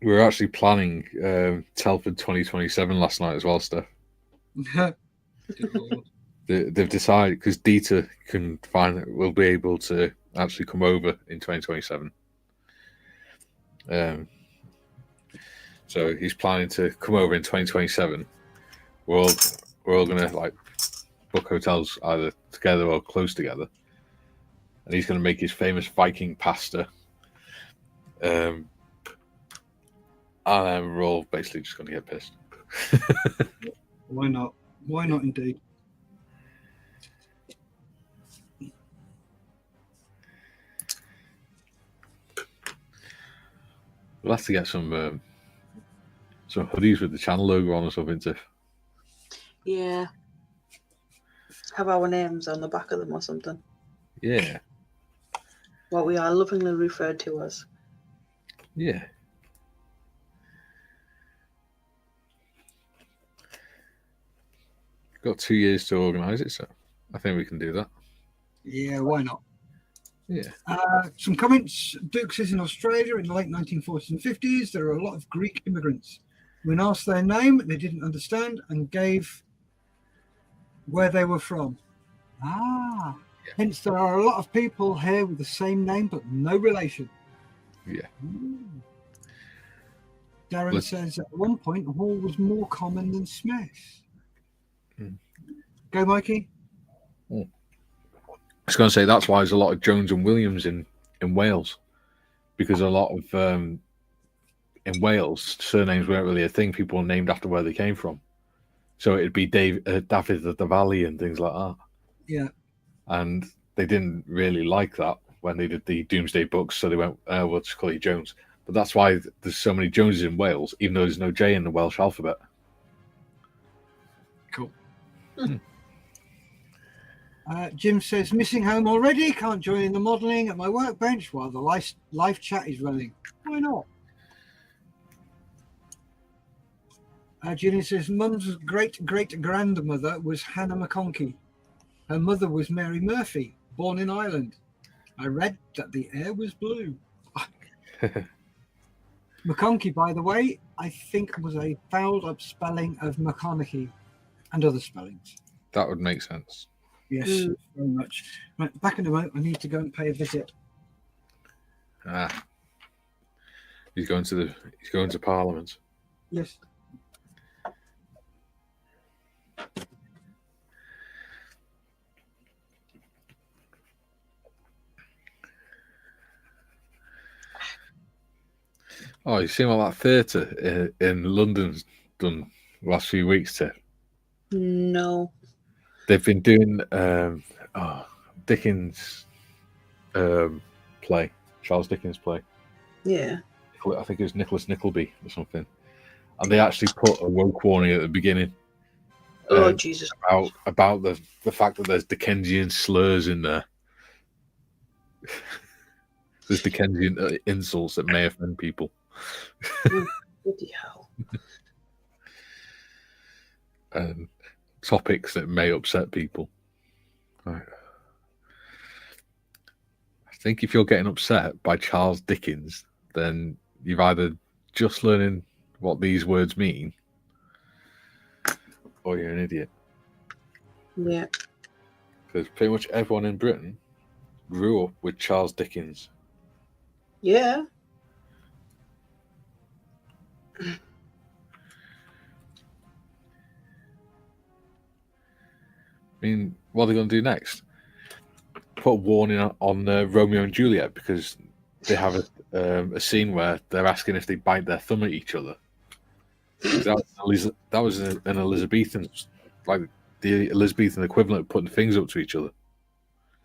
We were actually planning Telford 2027 last night as well, Steff. They've decided, because Dieter will be able to actually come over in 2027. So he's planning to come over in 2027. We're all gonna like book hotels either together or close together, and he's gonna make his famous Viking pasta. And we're all basically just gonna get pissed. Why not? Why not, indeed? We'll have to get some hoodies with the channel logo on or something, Tiff. Yeah. Have our names on the back of them or something. Yeah. What we are lovingly referred to as. Yeah. Got 2 years to organise it, so I think we can do that. Yeah, why not? Yeah. Some comments. Dukes is in Australia in the late 1940s and 50s. There are a lot of Greek immigrants. When asked their name, they didn't understand and gave where they were from. Yeah. Hence there are a lot of people here with the same name but no relation. Yeah. Darren says at one point Hall was more common than Smith. Go, Mikey. I was going to say that's why there's a lot of Jones and Williams in Wales, because a lot of in Wales surnames weren't really a thing. People were named after where they came from, so it'd be David of the Valley and things like that. Yeah, and they didn't really like that when they did the Doomsday books, so they went, "We'll just call you Jones." But that's why there's so many Joneses in Wales, even though there's no J in the Welsh alphabet. Cool. Jim says, missing home already, can't join in the modelling at my workbench while the live chat is running. Why not? Julian says, Mum's great-great-grandmother was Hannah McConkey. Her mother was Mary Murphy, born in Ireland. I read that the air was blue. McConkey, by the way, I think was a fouled-up spelling of McConaughey and other spellings. That would make sense. Yes, very much. Right, back in a moment. I need to go and pay a visit. He's going to Parliament. Yes. Oh, you've seen all that theatre in London's done last few weeks, Tiff? No. They've been doing Dickens play, Charles Dickens play. Yeah. I think it was Nicholas Nickleby or something. And they actually put a woke warning at the beginning. Oh, Jesus. About the fact that there's Dickensian slurs in there. There's Dickensian insults that may offend people. Bloody hell. Topics that may upset people. Right. I think if you're getting upset by Charles Dickens, then you've either just learning what these words mean, or you're an idiot. Yeah. Because pretty much everyone in Britain grew up with Charles Dickens. Yeah. I mean, what are they going to do next? Put a warning on Romeo and Juliet, because they have a scene where they're asking if they bite their thumb at each other. That was an Elizabethan, like the Elizabethan equivalent of putting things up to each other.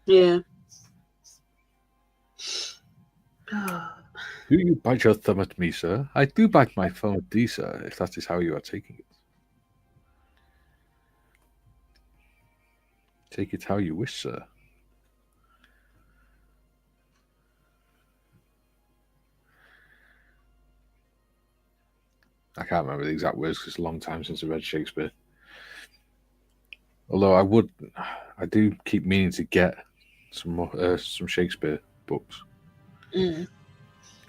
Yeah. Do you bite your thumb at me, sir? I do bite my thumb at thee, sir, if that is how you are taking it. Take it how you wish, sir. I can't remember the exact words because it's a long time since I read Shakespeare. Although I do keep meaning to get some Shakespeare books. Because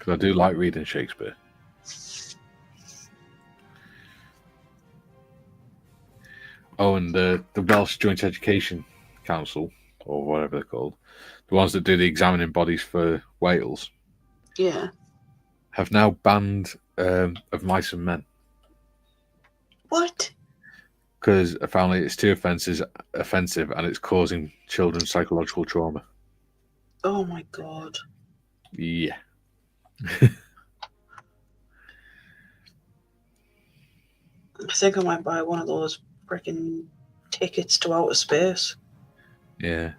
I do like reading Shakespeare. Oh, and the Welsh Joint Education Council, or whatever they're called, the ones that do the examining bodies for Wales, have now banned Of Mice and Men. What? Because apparently it's too offensive and it's causing children psychological trauma. Oh my God. Yeah. I think I might buy one of those freaking tickets to outer space. Yeah.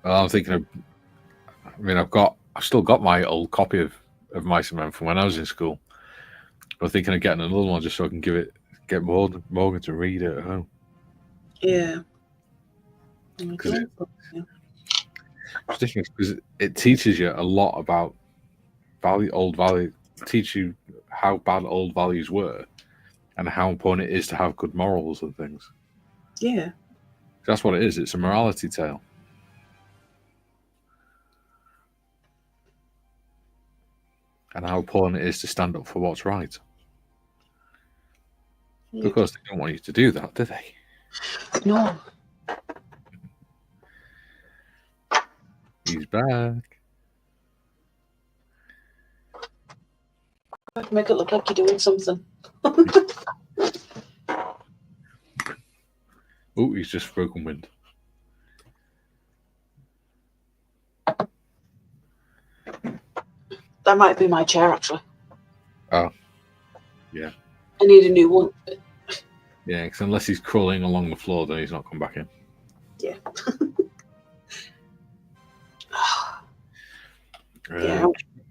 Well, I'm thinking of. I mean, I've still got my old copy of Mice and Men from when I was in school. I'm thinking of getting another one just so I can get Morgan to read it at home. Yeah. Because it's ridiculous, because it teaches you a lot about old value. It teaches you how bad old values were and how important it is to have good morals and things. Yeah. That's what it is. It's a morality tale. And how important it is to stand up for what's right. Yeah. Of course, they don't want you to do that, do they? No. He's back. Make it look like you're doing something. Oh, he's just broken wind. That might be my chair, actually. Oh. Yeah. I need a new one. Yeah, because unless he's crawling along the floor, then he's not come back in. Yeah. Yeah.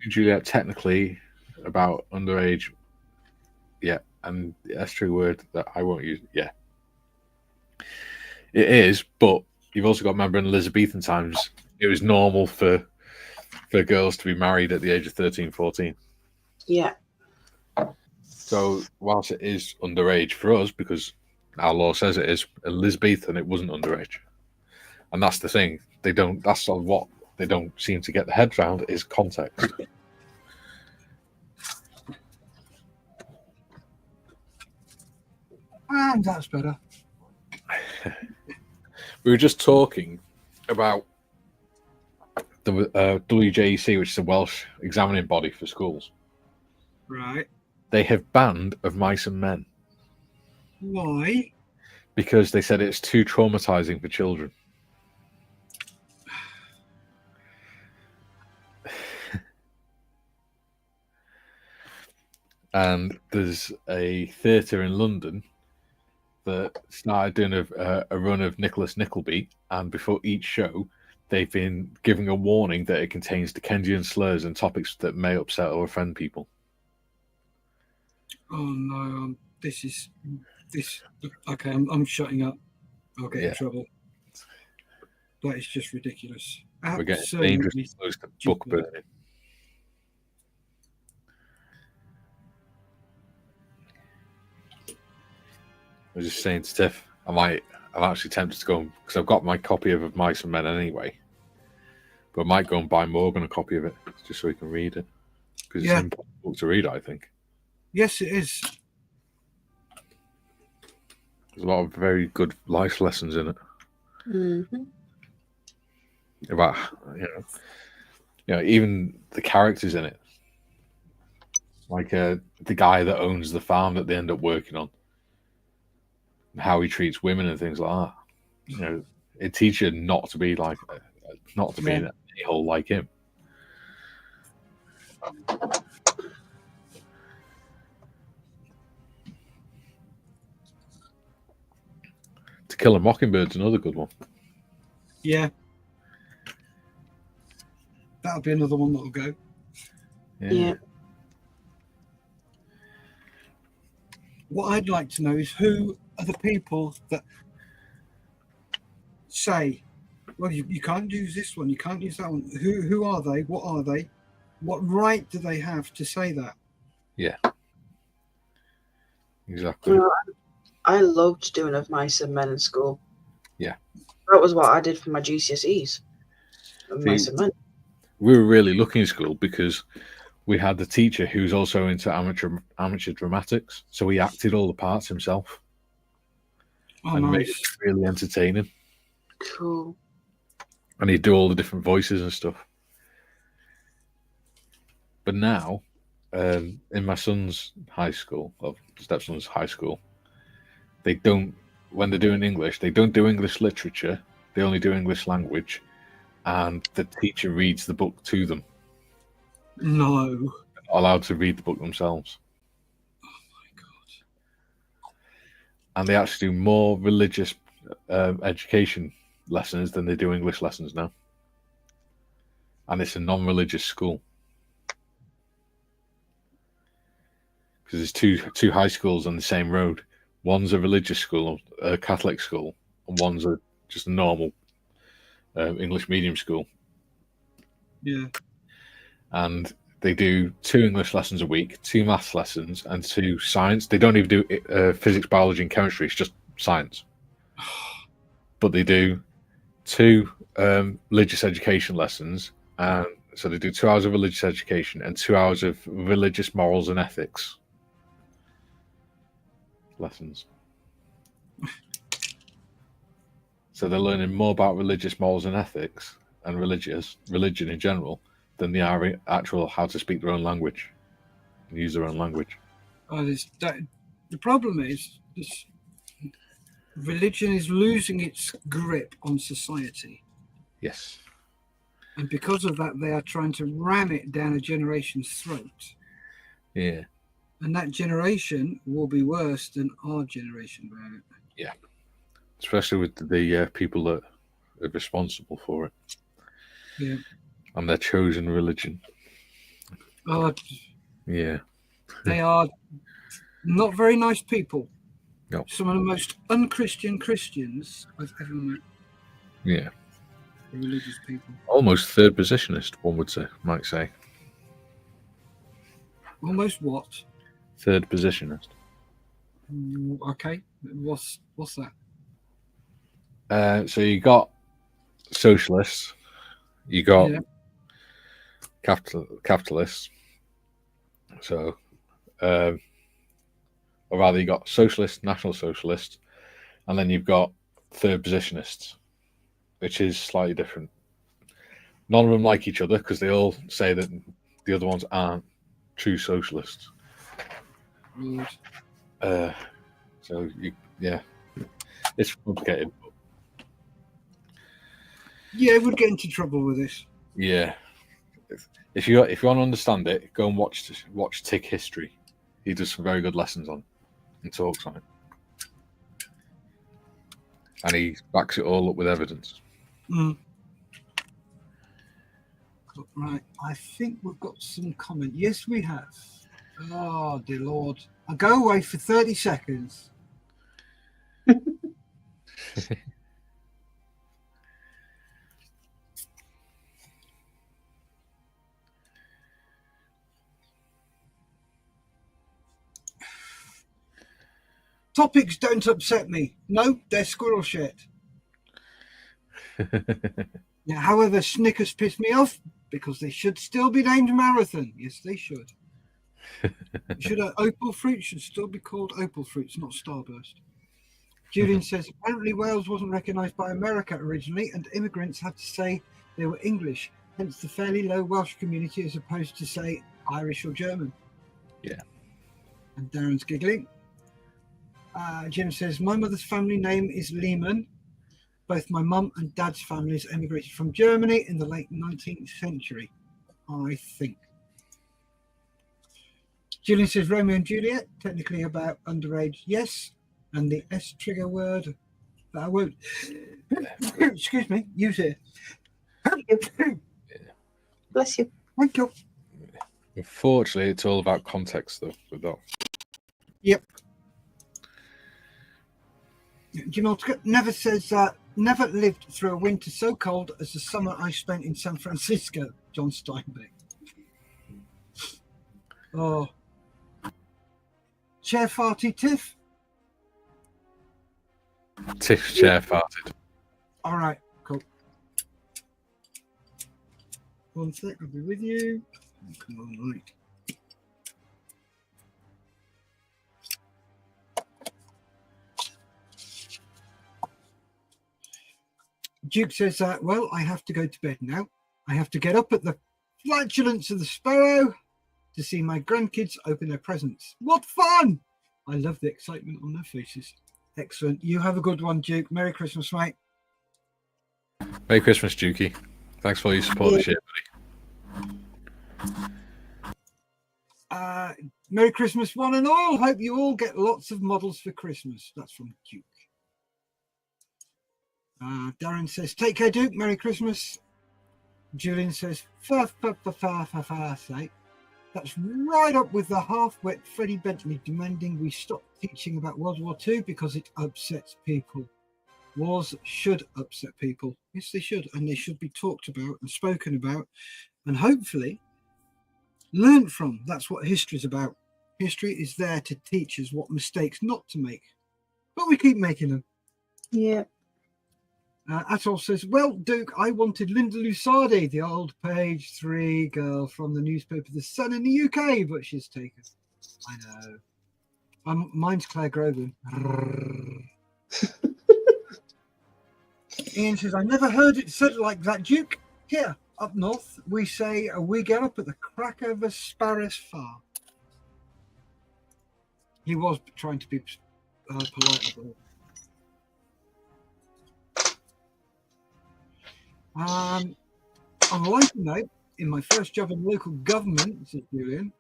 Juliet, technically about underage. Yeah, and that's a true word that I won't use. Yeah. It is, but you've also got to remember in Elizabethan times, it was normal for girls to be married at the age of 13, 14. Yeah. So whilst it is underage for us, because our law says it is, Elizabethan, it wasn't underage. And that's the thing. That's sort of what they don't seem to get the head around is context. And that's better. We were just talking about the WJEC, which is a Welsh examining body for schools. Right. They have banned Of Mice and Men. Why? Because they said it's too traumatizing for children. And there's a theatre in London that started doing a run of Nicholas Nickleby, and before each show, they've been giving a warning that it contains Dickensian slurs and topics that may upset or offend people. Oh no! This. Okay, I'm shutting up. I'll get in trouble. That is just ridiculous. We're getting dangerously close to book burning. I was just saying to Tiff, I'm actually tempted to go, because I've got my copy of Mice and Men anyway. But I might go and buy Morgan a copy of it, just so he can read it. Because it's an important book to read, I think. Yes, it is. There's a lot of very good life lessons in it. Mm-hmm. About, even the characters in it. Like the guy that owns the farm that they end up working on. How he treats women and things like that. It teaches you not to be like, be an a-hole like him. To Kill a Mockingbird's another good one. Yeah. That'll be another one that'll go. Yeah. What I'd like to know is who are the people that say, well, you can't use this one, you can't use that one. Who are they? What are they? What right do they have to say that? Yeah. Exactly. I loved doing Of Mice and Men in school. Yeah. That was what I did for my GCSEs. Of Mice and Men. We were really lucky in school because we had the teacher who's also into amateur dramatics, so he acted all the parts himself. Oh, and nice. made it really entertaining. Cool. And he'd do all the different voices and stuff. But now, in my son's high school, or stepson's high school, they don't, when they're doing English, they don't do English literature, they only do English language, and the teacher reads the book to them. No. They're not allowed to read the book themselves. Oh my God. And they actually do more religious education lessons than they do English lessons now. And it's a non-religious school. Because there's two high schools on the same road. One's a religious school, a Catholic school, and one's just a normal English medium school. Yeah. And they do 2 English lessons a week, 2 maths lessons, and 2 science. They don't even do physics, biology, and chemistry. It's just science. But they do 2 religious education lessons. And so they do 2 hours of religious education and 2 hours of religious morals and ethics lessons. So they're learning more about religious morals and ethics and religion in general than they are actual how to speak their own language and use their own language. The problem is this, religion is losing its grip on society. Yes. And because of that, they are trying to ram it down a generation's throat. Yeah. And that generation will be worse than our generation about it. Yeah. Especially with the people that are responsible for it. Yeah. And their chosen religion. Yeah. They are not very nice people. No. Some of the most unchristian Christians I've ever met. Yeah. Religious people. Almost third positionist, one might say. Almost what? Third positionist. Okay. What's that? So you got socialists, you got capitalists. So, or rather, you got socialists, national socialists, and then you've got third positionists, which is slightly different. None of them like each other because they all say that the other ones aren't true socialists. Right. So it's complicated. Yeah, we'd get into trouble with this. Yeah, if you want to understand it, go and watch Tick History. He does some very good lessons on and talks on it, and he backs it all up with evidence. Right, I think we've got some comment. Yes, we have. Oh dear Lord! I'll go away for 30 seconds. Topics don't upset me. No, they're squirrel shit. Now, however, Snickers piss me off because they should still be named Marathon. Yes, they should. Opal fruit should still be called Opal fruits, not Starburst. Julian says apparently Wales wasn't recognised by America originally, and immigrants had to say they were English, hence the fairly low Welsh community as opposed to say Irish or German. Yeah. And Darren's giggling. Jim says my mother's family name is Lehman. Both my mum and dad's families emigrated from Germany in the late 19th century, I think. Julian says Romeo and Juliet, technically about underage, yes. And the S trigger word that I won't, excuse me, use it. Bless you. Thank you. Unfortunately, it's all about context, though, with that. Yep. Jim Altica never says never lived through a winter so cold as the summer I spent in San Francisco. John Steinbeck. Oh. Chair farty Tiff? Tiff's chair farted. All right, cool. One sec, I'll be with you. Come on, right. Duke says that, well, I have to go to bed now. I have to get up at the flatulence of the sparrow to see my grandkids open their presents. What fun! I love the excitement on their faces. Excellent. You have a good one, Duke. Merry Christmas, mate. Merry Christmas, Dukey. Thanks for your support this year, buddy. Merry Christmas, one and all. Hope you all get lots of models for Christmas. That's from Duke. Darren says, take care, Duke. Merry Christmas. Julian says, for sake. That's right up with the half-wet Freddie Bentley demanding we stop teaching about World War II because it upsets people. Wars should upset people. Yes, they should. And they should be talked about and spoken about and hopefully learned from. That's what history is about. History is there to teach us what mistakes not to make. But we keep making them. Yeah. Atol says, well, Duke, I wanted Linda Lusardi, the old page 3 girl from the newspaper The Sun in the UK, but she's taken. I know. Mine's Claire Grogan. Ian says, I never heard it said like that, Duke. Here, up north, we say we get up at the crack of a sparrow's far. He was trying to be polite about it. On a lighter note, in my first job in local government, says Julian,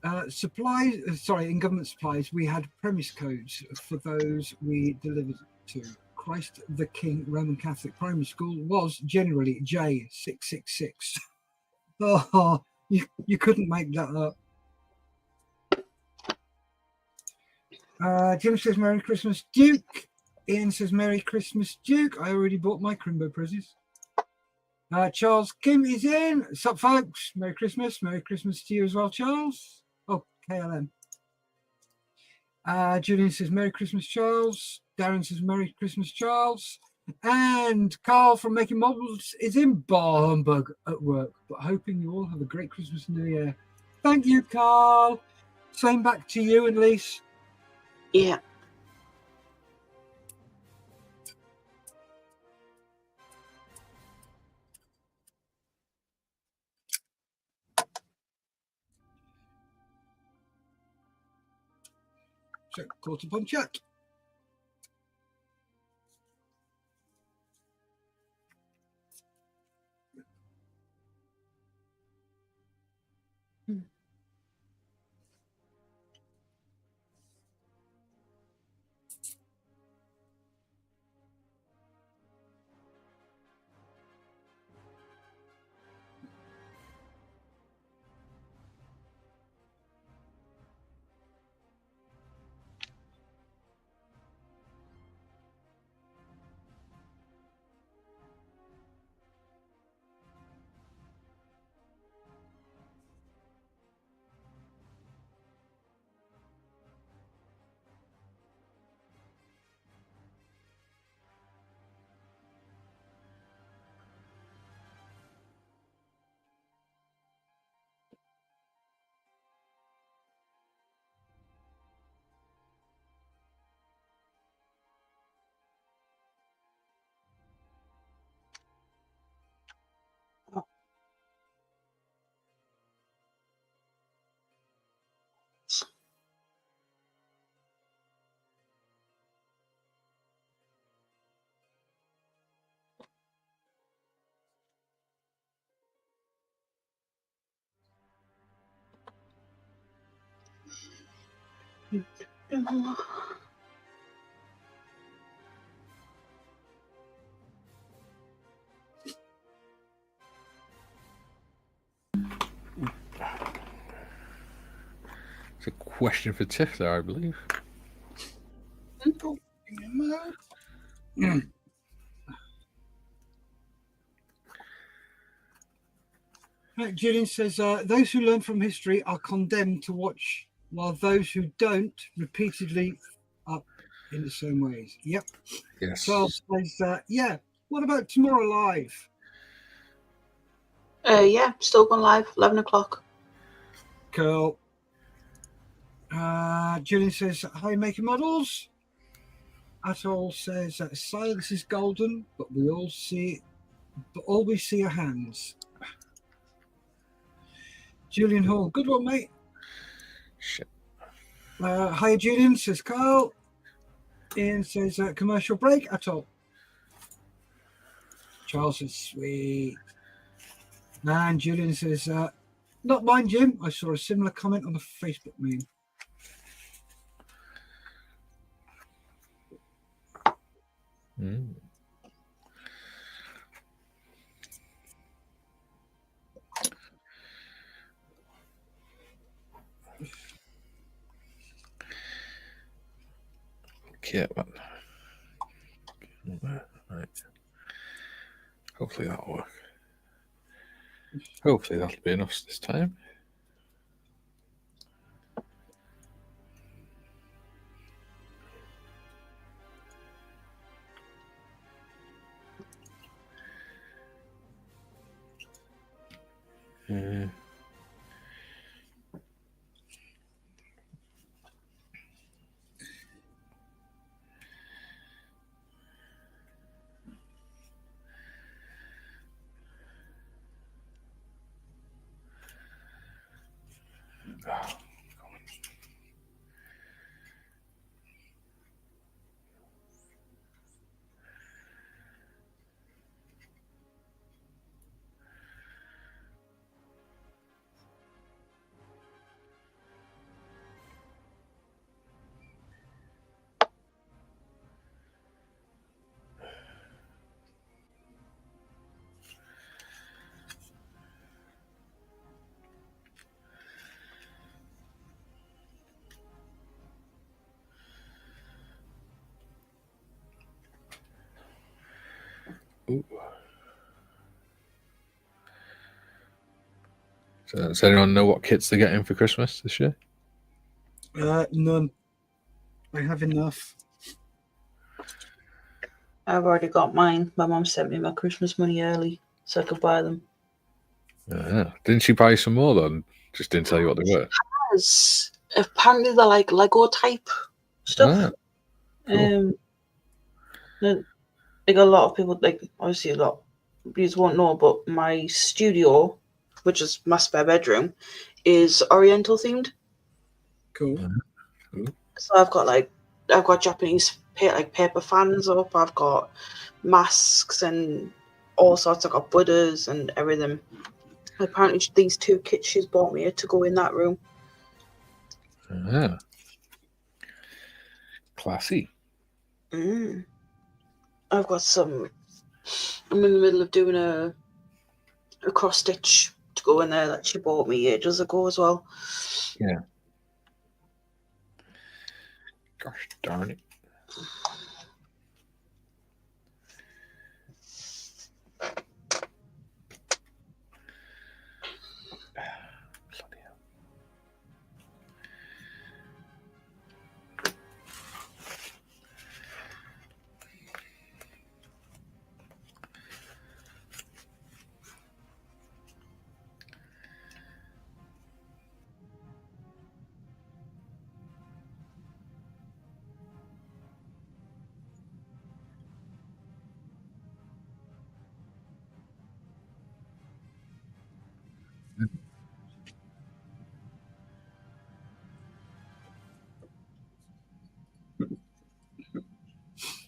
in government supplies, we had premise codes for those we delivered to. Christ the King Roman Catholic Primary School was generally J666. Oh, you couldn't make that up. Jim says, Merry Christmas, Duke. Ian says, Merry Christmas, Duke. I already bought my Crimbo presents. Charles Kim is in. What's up, folks? Merry Christmas. Merry Christmas to you as well, Charles. Oh, KLM. Julian says, Merry Christmas, Charles. Darren says, Merry Christmas, Charles. And Carl from Making Models is in Bar Humbug at work, but hoping you all have a great Christmas and New Year. Thank you, Carl. Same back to you and Lise. Yeah. So, caught up on chat. It's a question for Tiff there, I believe. Julian says, those who learn from history are condemned to watch, while those who don't repeatedly up in the same ways. Yep. Yes. Charles says, yeah, what about tomorrow live? Yeah, still going live, 11 o'clock. Cool. Julian says, hi, Making Models. Atol says, silence is golden, but all we see are hands. Julian Hall, good one, mate. Shit. Hi, Julian, says Carl. Ian says, commercial break, Atol. Charles says, sweet. And Julian says, not mine, Jim. I saw a similar comment on the Facebook meme. Yeah, but right. Hopefully that'll work. Hopefully that'll be enough this time. Ooh. So, does anyone know what kits they're getting for Christmas this year? None. I have enough. I've already got mine. My mum sent me my Christmas money early so I could buy them. Didn't she buy some more then? Just didn't tell you what they were. Yes. Apparently they're like Lego type stuff. Cool. Like a lot of people, like obviously a lot of you won't know, but my studio, which is my spare bedroom, is Oriental themed. Cool. So I've got Japanese paper fans up. I've got masks and all sorts. I've got Buddhas and everything. Apparently, these 2 kits she's bought me to go in that room. Classy. I've got some. I'm in the middle of doing a cross stitch to go in there that she bought me ages ago as well. Yeah. Gosh darn it.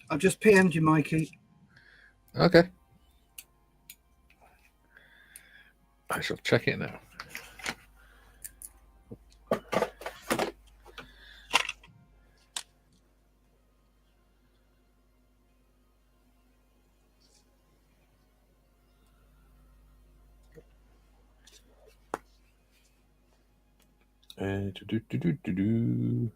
I've just PM'd you, Mikey. Okay. I shall check it now. Do-do-do-do-do-do.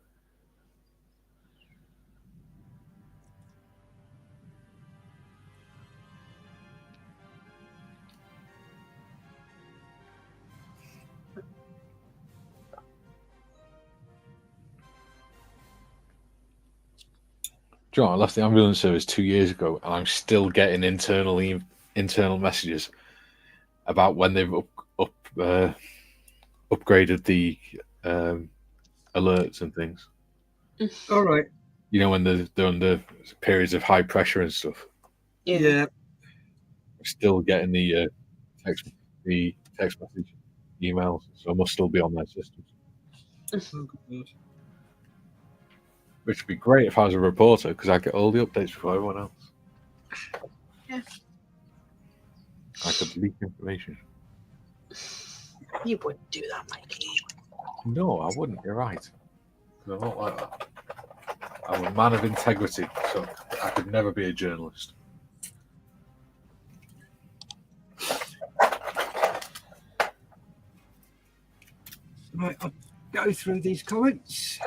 John, I left the ambulance service 2 years ago, and I'm still getting internal messages about when they've upgraded the alerts and things. All right. You know, when they're under periods of high pressure and stuff. Yeah. I'm still getting the text message emails, so I must still be on their systems. Oh, God. Which would be great if I was a reporter, because I'd get all the updates before everyone else. Yeah. I could leak information. You wouldn't do that, Mikey. No, I wouldn't. You're right. I'm not like that. I'm a man of integrity, so I could never be a journalist. Right, I'll go through these comments.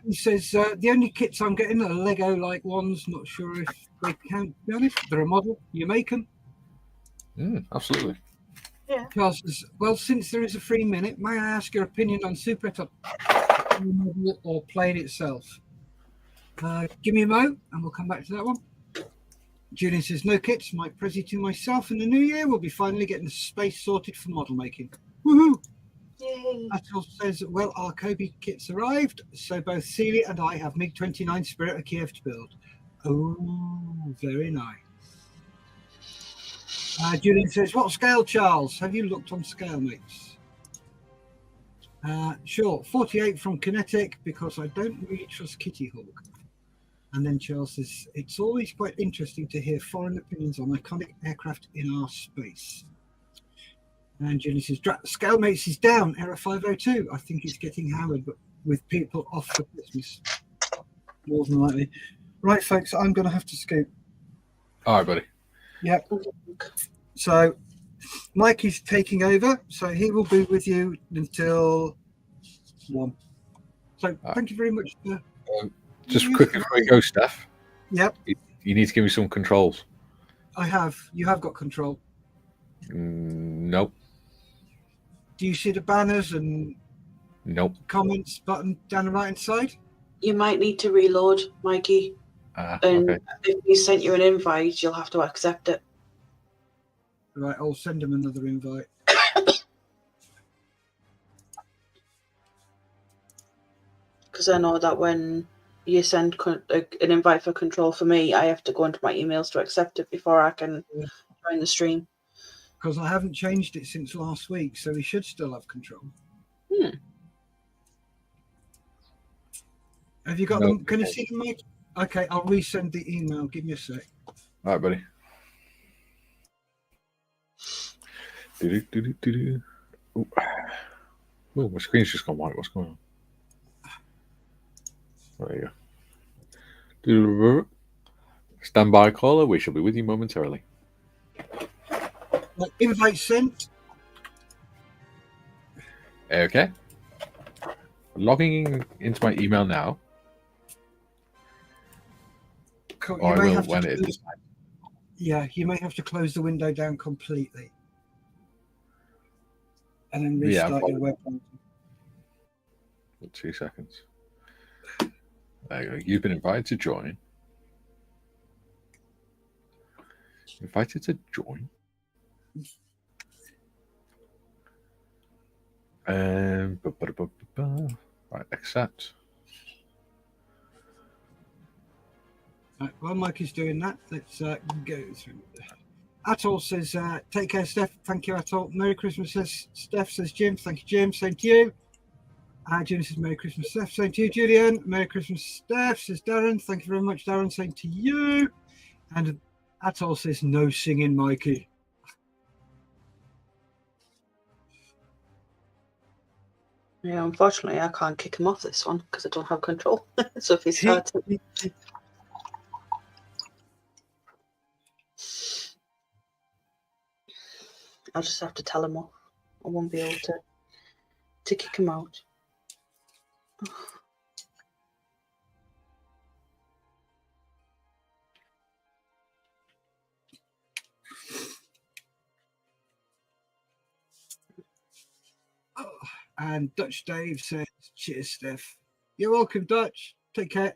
He says, the only kits I'm getting are Lego-like ones. Not sure if they count, to be honest. They're a model. You make them. Absolutely. Charles says, well, since there is a free minute, may I ask your opinion on Super Top model or plane itself? Give me a mo, and we'll come back to that one. Julian says, no kits. My prezi to myself in the new year. We'll be finally getting the space sorted for model making. Woohoo! Yay. Atul says, well, our Kobe kits arrived, so both Celia and I have MiG-29 Spirit of Kiev to build. Oh, very nice. Julian says, what scale, Charles? Have you looked on scale, mates? Sure, 48 from Kinetic, because I don't really trust Kitty Hawk. And then Charles says, it's always quite interesting to hear foreign opinions on iconic aircraft in our space. And Julian says, scale mates is down, error 502. I think it's getting hammered, but with people off for Christmas. More than likely. Right, folks, I'm going to have to scoot. All right, buddy. Yep. So Mikey's taking over, so he will be with you until 1. So thank you very much. Just quick before we go, Steff. Yep. You need to give me some controls. I have. You have got control. Nope. Do you see the banners and comments button down the right hand side? You might need to reload, Mikey. And if he sent you an invite, you'll have to accept it. Right, I'll send him another invite. Because I know that when you send an invite for control for me, I have to go into my emails to accept it before I can join the stream. Because I haven't changed it since last week, so he should still have control. Have you got them? Can you see them, Mike? Okay, I'll resend the email. Give me a sec. All right, buddy. Oh, my screen's just gone white. What's going on? There you go. Stand by, caller. We shall be with you momentarily. Invite sent. Okay. Logging into my email now. Cool. Or I will when it is. Yeah, you may have to close the window down completely. And then restart your web browser. 2 seconds. There you go. You've been invited to join. Invited to join. Right, accept. Right, while Mike is doing that, let's go through. Atul says, take care, Steff. Thank you, Atul. Merry Christmas, says Steff. Says Jim. Thank you, Jim. Same to you. Jim says, Merry Christmas, Steff. Same to you, Julian. Merry Christmas, Steff. Says Darren. Thank you very much, Darren. Same to you. And Atul says, no singing, Mikey. Yeah, unfortunately, I can't kick him off this one because I don't have control. So if he starts... I'll just have to tell him off. I won't be able to kick him out. And Dutch Dave says, cheers, Steff. You're welcome, Dutch. Take care.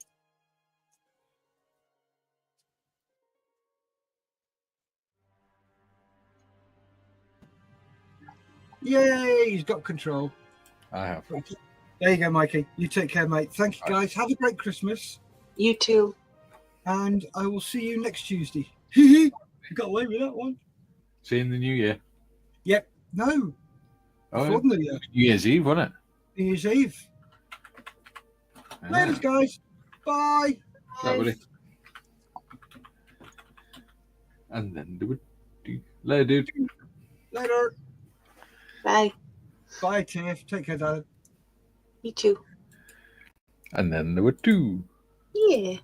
Yay, he's got control. I have. There you go, Mikey. You take care, mate. Thank you, guys. Have a great Christmas. You too. And I will see you next Tuesday. You got away with that one. See you in the new year. Yep. No. New Year's Eve, wasn't it? New Year's Eve. Later, guys. Bye. Right, buddy. And then do it. Later, dude. Later. Bye. Bye, Tiff. Take care, darling. You too. And then there were 2. Yeah.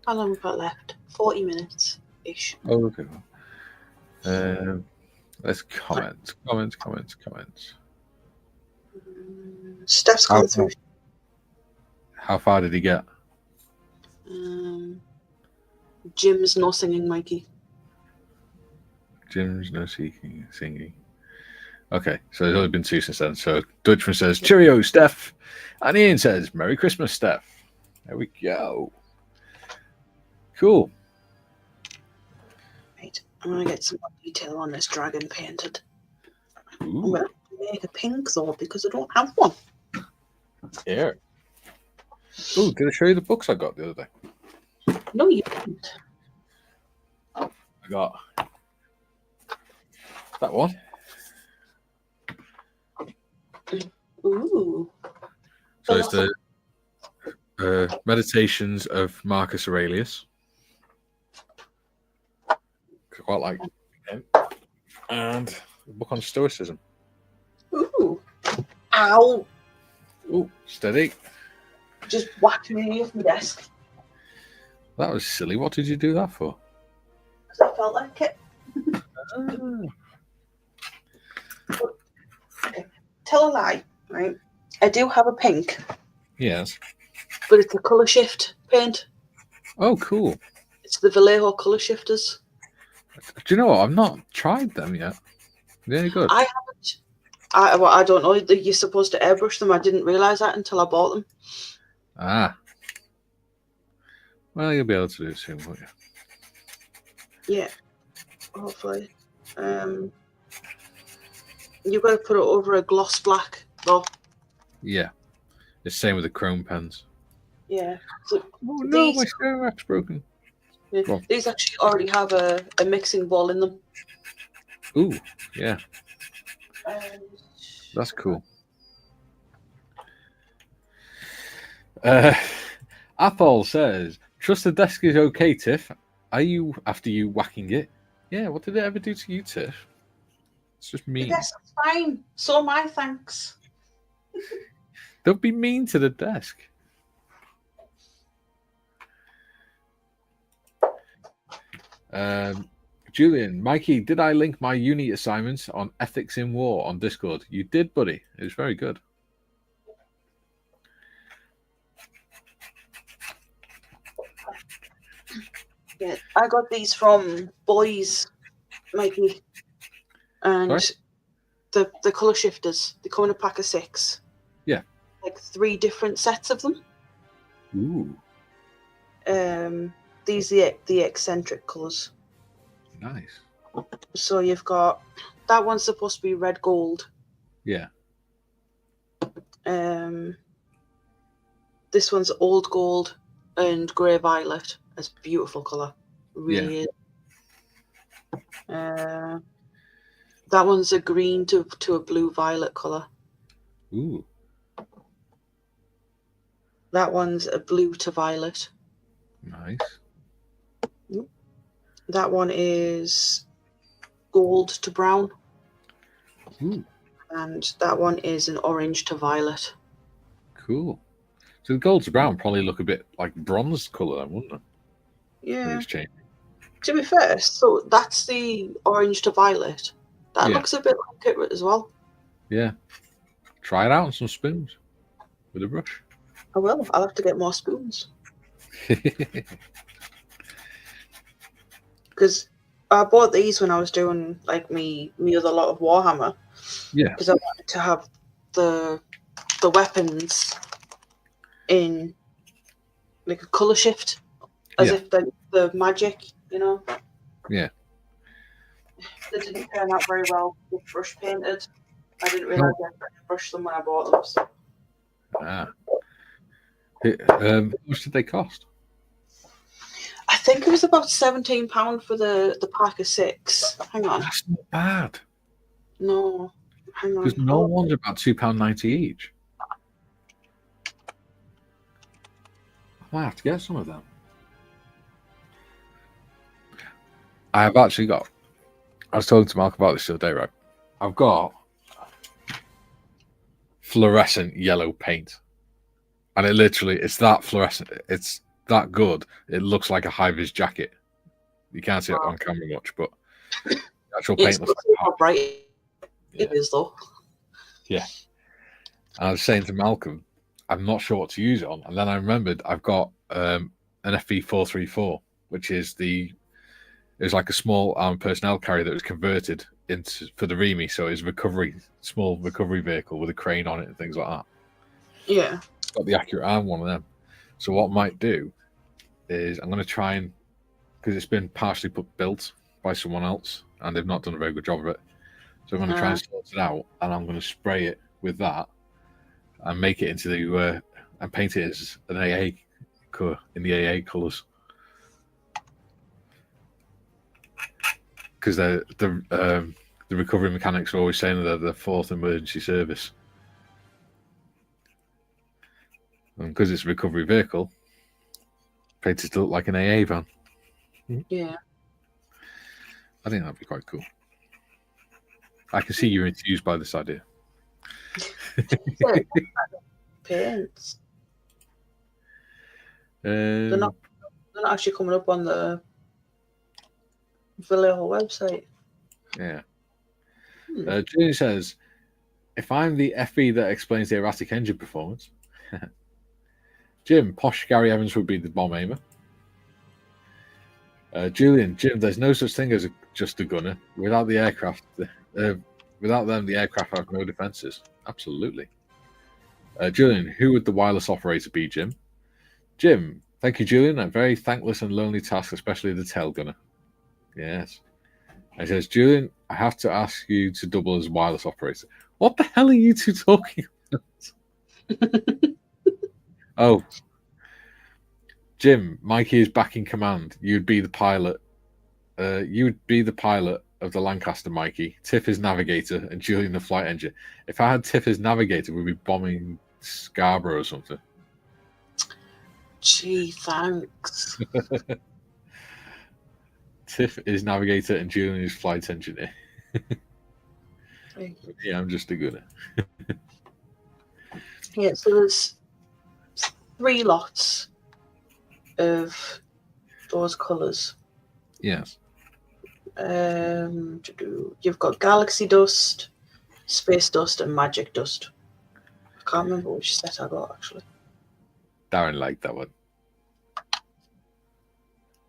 How long have we got left? 40 minutes-ish. Oh, okay. Let's comments. Stuff's gone through. How far did he get? Jim's no singing, Mikey. Jim's no singing. Okay, so there's only been 2 since then. So Dutchman says, Cheerio, Steff. And Ian says, Merry Christmas, Steff. There we go. Cool. Right, I'm going to get some more detail on this dragon painted. Ooh. I'm going to make a pink, though, because I don't have one. Yeah. Oh, did I show you the books I got the other day? No, you didn't. I got that one. Ooh. So it's the Meditations of Marcus Aurelius. I quite like him. And a book on Stoicism. Ooh. Ow. Ooh, steady. Just whacked me off my desk. That was silly. What did you do that for? Because I felt like it. Okay. Tell a lie, right? I do have a pink, Yes. but it's a colour shift paint. Oh, cool. It's the Vallejo colour shifters. Do you know what? I've not tried them yet. Very good. I haven't. I don't know. You're supposed to airbrush them. I didn't realise that until I bought them. Ah. Well, you'll be able to do it soon, won't you? Yeah. Hopefully. You've got to put it over a gloss black, though. Yeah. It's the same with the chrome pens. Yeah. So Oh no, these, my square wrap's broken. yeah, these actually already have a mixing ball in them. Ooh, yeah. That's cool. Athol says, trust the desk is okay, Tiff. Are you after you whacking it? Yeah, what did it ever do to you, Tiff? It's just mean. The desk is fine. So am I, thanks. Don't be mean to the desk. Julian, Mikey, did I link my uni assignments on ethics in war on Discord? You did, buddy. It was very good. Yeah, I got these from Boys, Mikey, and Sorry? the colour shifters. They come in a pack of 6. Yeah. Like 3 different sets of them. Ooh. These are the eccentric colours. Nice. So you've got that one's supposed to be red gold. Yeah. This one's old gold and grey violet. It's a beautiful colour. Really is. That one's a green to a blue violet colour. Ooh. That one's a blue to violet. Nice. That one is gold to brown. Ooh. And that one is an orange to violet. Cool. So the gold to brown probably look a bit like bronze colour then, wouldn't it? Yeah. It's changing. To be fair, so that's the orange to violet. That Yeah. looks a bit like it as well. Yeah. Try it out on some spoons with a brush. I will. I'll have to get more spoons. Because I bought these when I was doing like me other lot of Warhammer. Yeah. Because I wanted to have the weapons in like a colour shift, as if the magic, you know. Yeah. They didn't turn out very well with brush painted. I didn't realise I had to brush them when I bought them. So. Ah. How much did they cost? I think it was about £17 for the pack of 6. Hang on. That's not bad. No. Hang on. Because no one's about £2.90 each. I might have to get some of them. I have actually got. I was talking to Mark about this the other day, right? I've got fluorescent yellow paint. And it literally, it's that fluorescent. It's that good. It looks like a high-vis jacket. You can't see it on camera much, but the actual paint looks like how bright it is, though. Yeah. And I was saying to Malcolm, I'm not sure what to use it on. And then I remembered I've got an FV434, which is it was like a small armed personnel carrier that was converted into for the Remy, so it's small recovery vehicle with a crane on it and things like that. Yeah. Got the accurate arm one of them. So what I might do is I'm going to try and, because it's been partially built by someone else and they've not done a very good job of it. So I'm going to try and sort it out, and I'm going to spray it with that and make it into and paint it as an AA colour in the AA colours. Because the recovery mechanics are always saying that they're the fourth emergency service. And because it's a recovery vehicle, painted to look like an AA van. Yeah. I think that'd be quite cool. I can see you're enthused by this idea. Paints. They're not actually coming up on the Vallejo website. Yeah. Julie says, if I'm the FE that explains the erratic engine performance, Jim, posh Gary Evans would be the bomb aimer. Julian, Jim, there's no such thing as just a gunner. Without the aircraft, without them, the aircraft have no defenses. Absolutely. Julian, who would the wireless operator be, Jim? Jim, thank you, Julian. A very thankless and lonely task, especially the tail gunner. Yes. He says, Julian, I have to ask you to double as wireless operator. What the hell are you two talking about? Oh. Jim, Mikey is back in command. You'd be the pilot. You would be the pilot of the Lancaster, Mikey. Tiff is navigator and Julian the flight engineer. If I had Tiff as navigator, we'd be bombing Scarborough or something. Gee, thanks. Tiff is navigator and Julian is flight engineer. Yeah, I'm just a gunner. Yeah, so there's 3 lots of those colours. Yes. You've got Galaxy Dust, Space Dust, and Magic Dust. I can't remember which set I got, actually. Darren liked that one.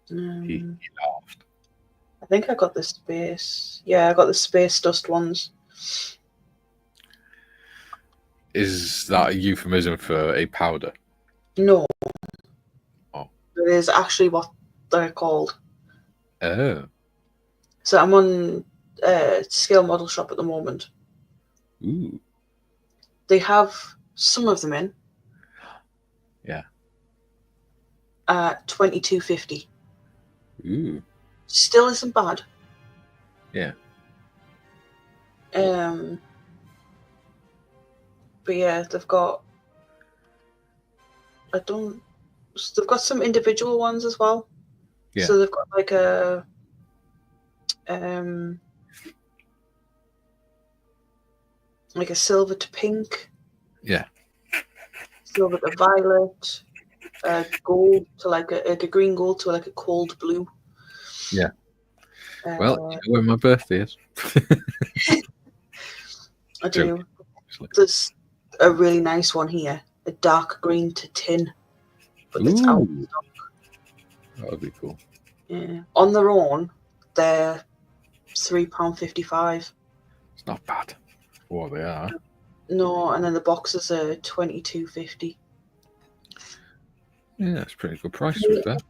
He laughed. I think I got the Space... Yeah, I got the Space Dust ones. Is that a euphemism for a powder? No. Oh. It is actually what they're called. Oh. So I'm on Scale Model Shop at the moment. Ooh. They have some of them in. Yeah. At $22.50. Ooh. Still isn't bad. Yeah. But yeah, they've got some individual ones as well. Yeah. So they've got like a silver to pink. Yeah. Silver to violet. Gold to like a green gold to like a cold blue. Yeah. Well, you know where my birthday is. I do. There's a really nice one here, a dark green to tin, but it's out of stock. That would be cool. Yeah. On their own, they're £3.55. It's not bad for what they are. No, and then the boxes are $22.50. Yeah, that's pretty good price with that.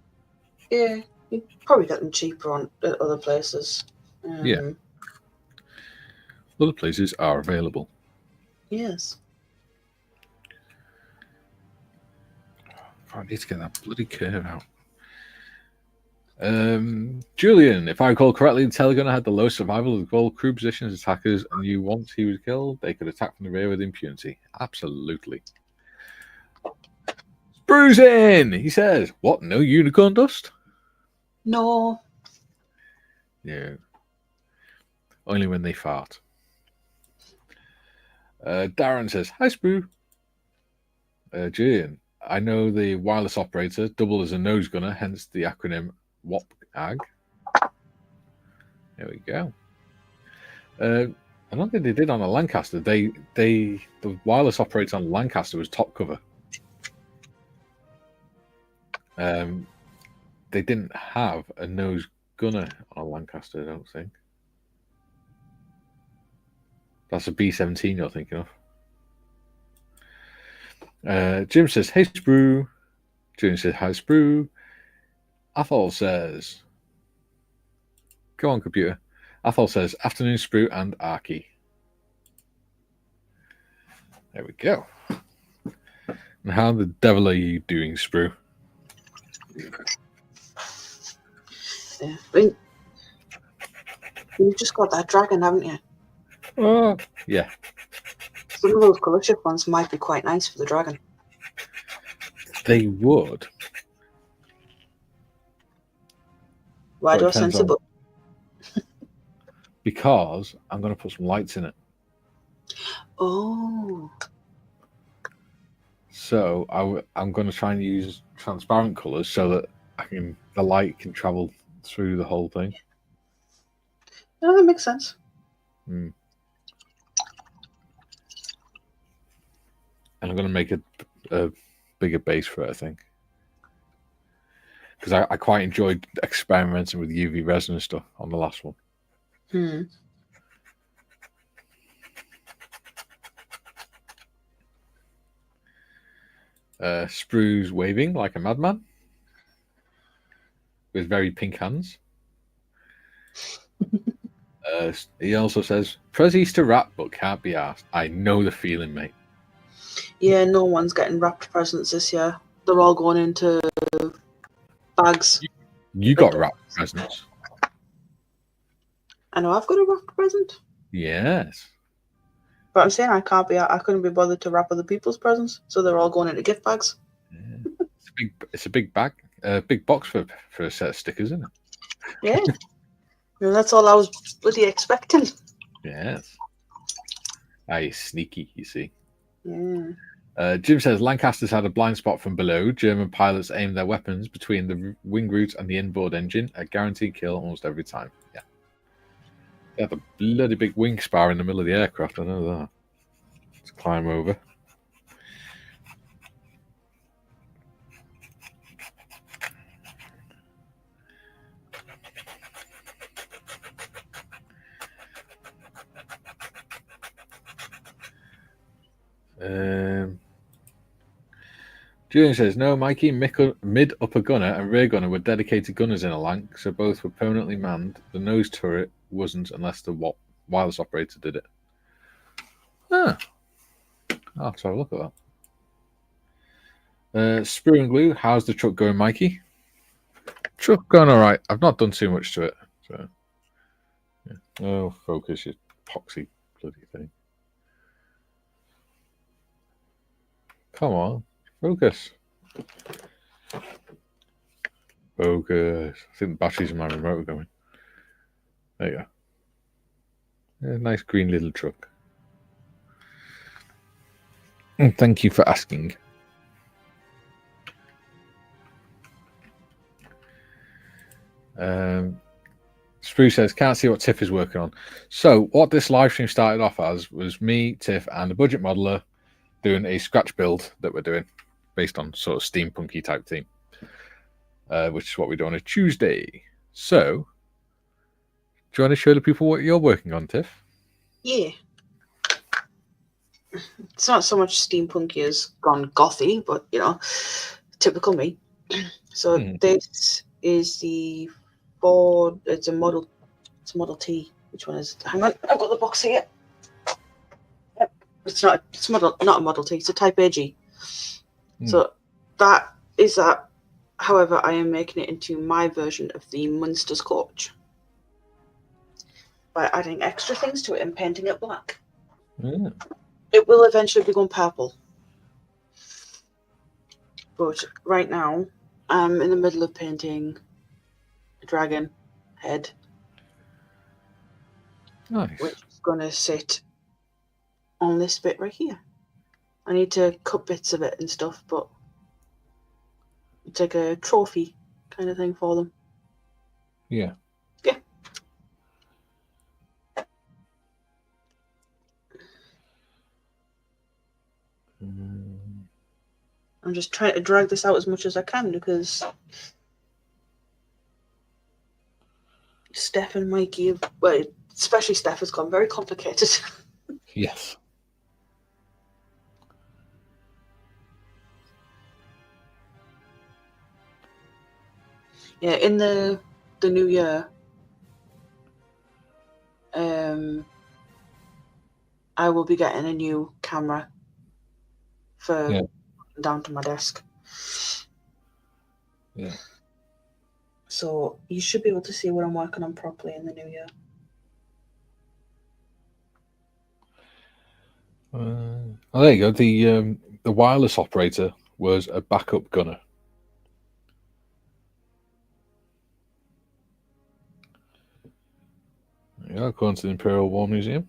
Yeah, you probably get them cheaper at other places. Yeah. Other places are available. Yes. I need to get that bloody curve out. Julian, if I recall correctly, the Telegunner had the lowest survival of all crew positions attackers, and knew once he was killed, they could attack from the rear with impunity. Absolutely. Bruising! He says, what, no unicorn dust? No. Yeah. Only when they fart. Darren says, hi, Sprue. Julian, I know the wireless operator, double as a nose gunner, hence the acronym WOP-AG. There we go. I don't think they did on a Lancaster. The wireless operator on Lancaster was top cover. They didn't have a nose gunner on a Lancaster, I don't think. That's a B-17 you're thinking of. Jim says, hey, Sprue. June says, hi, Sprue. Athol says, go on, computer. Athol says, afternoon, Sprue and Arky. There we go. And how the devil are you doing, Sprue? Yeah. I mean, you've just got that dragon, haven't you? Oh, yeah. Some of those colour shift ones might be quite nice for the dragon. They would. Why But do it I depends sensible? Because I'm going to put some lights in it. Oh. So I'm going to try and use transparent colours so that the light can travel through the whole thing. Yeah, that makes sense. And I'm going to make a bigger base for it, I think. Because I quite enjoyed experimenting with UV resin and stuff on the last one. Sprue's waving like a madman with very pink hands. He also says, Prezzies to wrap, but can't be asked. I know the feeling, mate. Yeah, no one's getting wrapped presents this year. They're all going into bags. You got wrapped presents. I know I've got a wrapped present. Yes. But I'm saying I couldn't be bothered to wrap other people's presents, so they're all going into gift bags. Yeah. It's a big bag, big box for a set of stickers, isn't it? Yeah. And that's all I was bloody expecting. Yes. Aye, sneaky, you see. Yeah. Jim says Lancasters had a blind spot from below. German pilots aimed their weapons between the wing root and the inboard engine. A guaranteed kill almost every time. Yeah. They have a bloody big wing spar in the middle of the aircraft. I know that. Let's climb over. Julian says, no, Mikey, mid-upper gunner and rear gunner were dedicated gunners in a Lanc, so both were permanently manned. The nose turret wasn't unless the wireless operator did it. Ah. I'll have to have a look at that. Sprue and Glue, how's the truck going, Mikey? Truck going all right. I've not done too much to it. So, yeah. Oh, focus, you poxy bloody thing. Come on, focus. Focus. I think the batteries in my remote are going. There you go. Yeah, nice green little truck. And thank you for asking. Sprue says, can't see what Tiff is working on. So what this live stream started off as was me, Tiff, and a budget modeler doing a scratch build that we're doing based on sort of steampunky type theme, which is what we do on a Tuesday. So do you want to show the people what you're working on, Tiff? Yeah. It's not so much steampunky as gone gothy, but typical me. So this is the Ford. It's a Model T. Which one is it? Hang on, I've got the box here. Yep. It's not a Model T. It's a Type AG. So that is that. However, I am making it into my version of the Munster's Coach by adding extra things to it and painting it black. It will eventually become purple. But right now, I'm in the middle of painting a dragon head. Nice. Which is going to sit on this bit right here. I need to cut bits of it and stuff, but it's like a trophy kind of thing for them. Yeah. Yeah. I'm just trying to drag this out as much as I can because Steff and Mikey, well, especially Steff, has gone very complicated. Yes. Yeah, in the new year, I will be getting a new camera for down to my desk. Yeah. So you should be able to see what I'm working on properly in the new year. Oh, there you go. The wireless operator was a backup gunner. Yeah, according to the Imperial War Museum.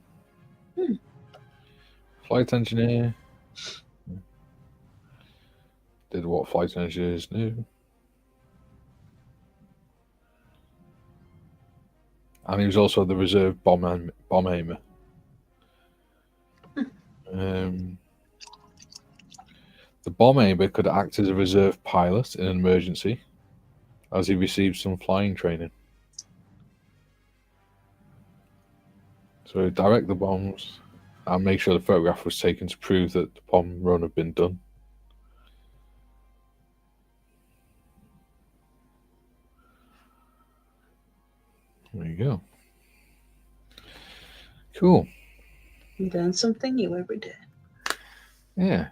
Flight engineer. Did what flight engineers knew. And he was also the reserve bomb aimer. The bomb aimer could act as a reserve pilot in an emergency, as he received some flying training. So direct the bombs and make sure the photograph was taken to prove that the bomb run had been done. There you go. Cool. You learn something new every day. Yeah.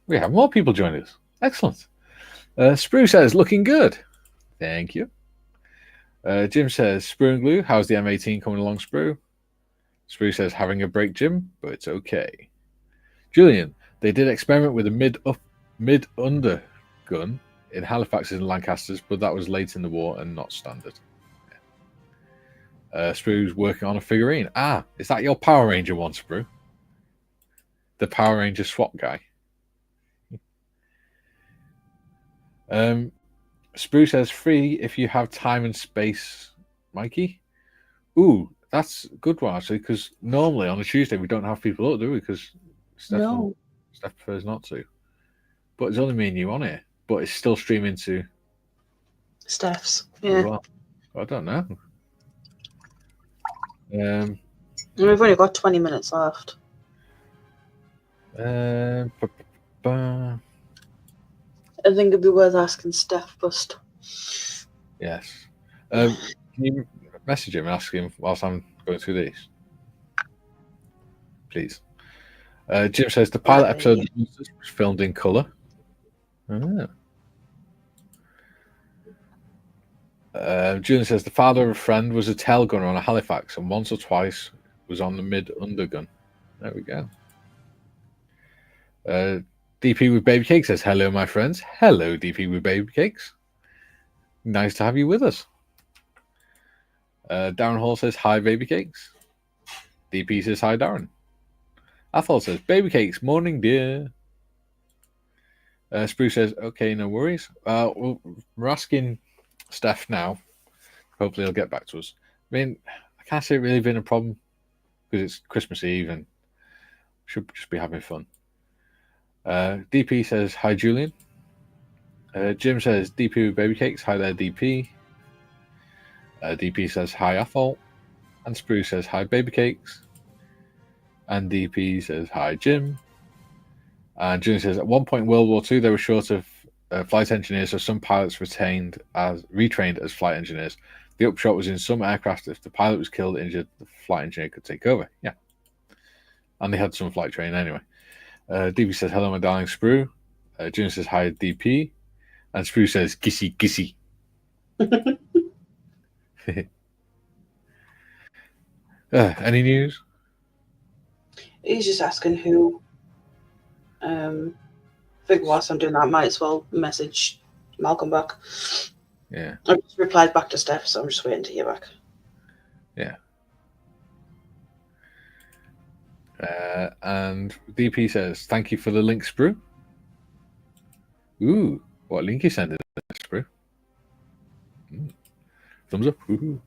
We have more people joining us. Excellent. Sprue says, looking good. Thank you. Jim says, Sprue and Glue, how's the M18 coming along, Sprue? Sprue says, having a break, Jim, but it's okay. Julian, they did experiment with a mid-under gun in Halifax's and Lancaster's, but that was late in the war and not standard. Sprue's working on a figurine. Is that your Power Ranger one, Sprue? The Power Ranger SWAT guy. Sprue says, free if you have time and space, Mikey. Ooh, that's a good one, actually, because normally on a Tuesday we don't have people up, do we? Because Steff prefers not to. But it's only me and you on it. But it's still streaming to Steff's. Yeah. Well, I don't know. We've only got 20 minutes left. I think it'd be worth asking Steff first. Yes. Can you message him and ask him whilst I'm going through these? Please. Jim says the pilot episode was filmed in colour. Julian says the father of a friend was a tail gunner on a Halifax and once or twice was on the mid-undergun. There we go. DP with Baby Cake says, hello, my friends. Hello, DP with Baby Cakes. Nice to have you with us. Darren Hall says, hi, Baby Cakes. DP says, hi, Darren. Athol says, Baby Cakes, morning, dear. Spruce says, okay, no worries. We're asking Steff now. Hopefully he'll get back to us. I mean, I can't say it really been a problem because it's Christmas Eve and should just be having fun. DP says, hi, Julian. Jim says, DP with Baby Cakes. Hi there, DP. DP says, hi, Athol. And Spruce says, hi, Baby Cakes. And DP says, hi, Jim. And Julian says, at one point in World War II, they were short of flight engineers, so some pilots retrained as flight engineers. The upshot was in some aircraft, if the pilot was killed or injured, the flight engineer could take over. Yeah. And they had some flight training anyway. DP says, hello, my darling Sprue. Julian says, hi, DP. And Sprue says, gissy, gissy. Any news? He's just asking who. Figure whilst I'm doing that, I might as well message Malcolm back. Yeah. I just replied back to Steff, so I'm just waiting to hear back. Yeah. And DP says, thank you for the link, Sprue. Ooh, what link you sending, Sprue? Thumbs up. Ooh.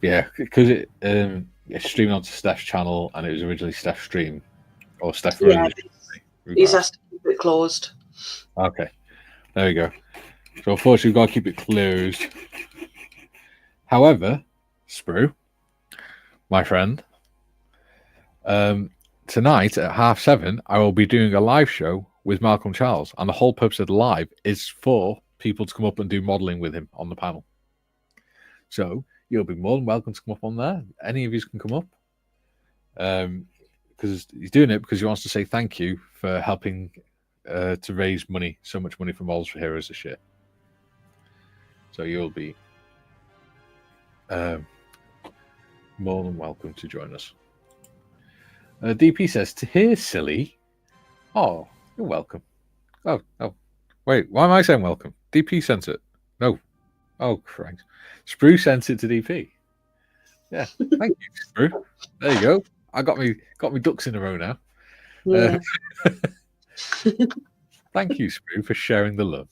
Yeah, because it's streaming onto Steff's channel and it was originally Steff's stream. Or Steff Yeah, really? he's asked to keep it closed. Okay, there we go. So unfortunately, we've got to keep it closed. However, Sprue, my friend, tonight at 7:30, I will be doing a live show with Malcolm Charles, and the whole purpose of the live is for people to come up and do modelling with him on the panel. So you'll be more than welcome to come up on there. Any of you can come up. Because he's doing it because he wants to say thank you for helping to raise money, so much money for Models for Heroes this year. So you'll be more than welcome to join us. DP says, to hear silly. Oh, you're welcome. Oh, wait, why am I saying welcome? DP sent it. No. Oh, Christ. Sprue sent it to DP. Yeah, thank you, Sprue. There you go. I got me ducks in a row now. Yeah. Thank you, Sprue, for sharing the love.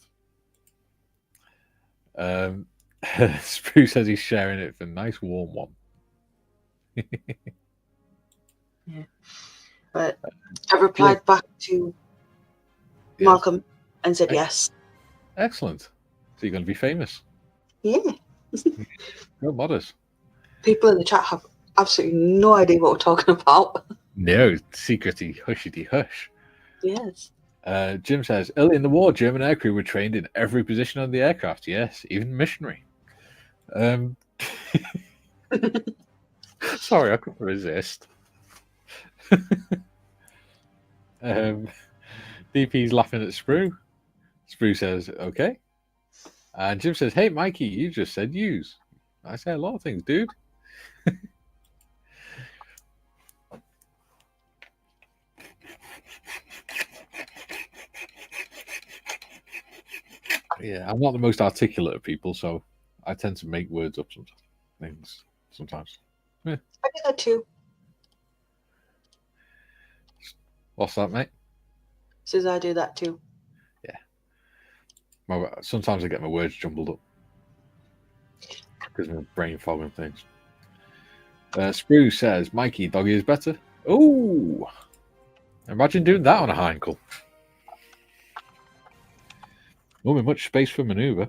Sprue says he's sharing it for a nice warm one. Yeah. But I replied back to Malcolm and said yes. Excellent. So you're going to be famous. Yeah. Go modders. People in the chat have absolutely no idea what we're talking about. No, secrety, hushity hush. Yes. Jim says, early in the war, German aircrew were trained in every position on the aircraft. Yes, even missionary. Sorry, I couldn't resist. DP's laughing at Sprue. Sprue says, okay. And Jim says, hey, Mikey, you just said use. I say a lot of things, dude. Yeah, I'm not the most articulate of people, so I tend to make words up sometimes. Yeah. I do that too. What's that, mate? Says I do that too. Yeah. Sometimes I get my words jumbled up because of my brain fog and things. Sprue says, Mikey, doggy is better. Oh, imagine doing that on a hind. Won't be much space for manoeuvre.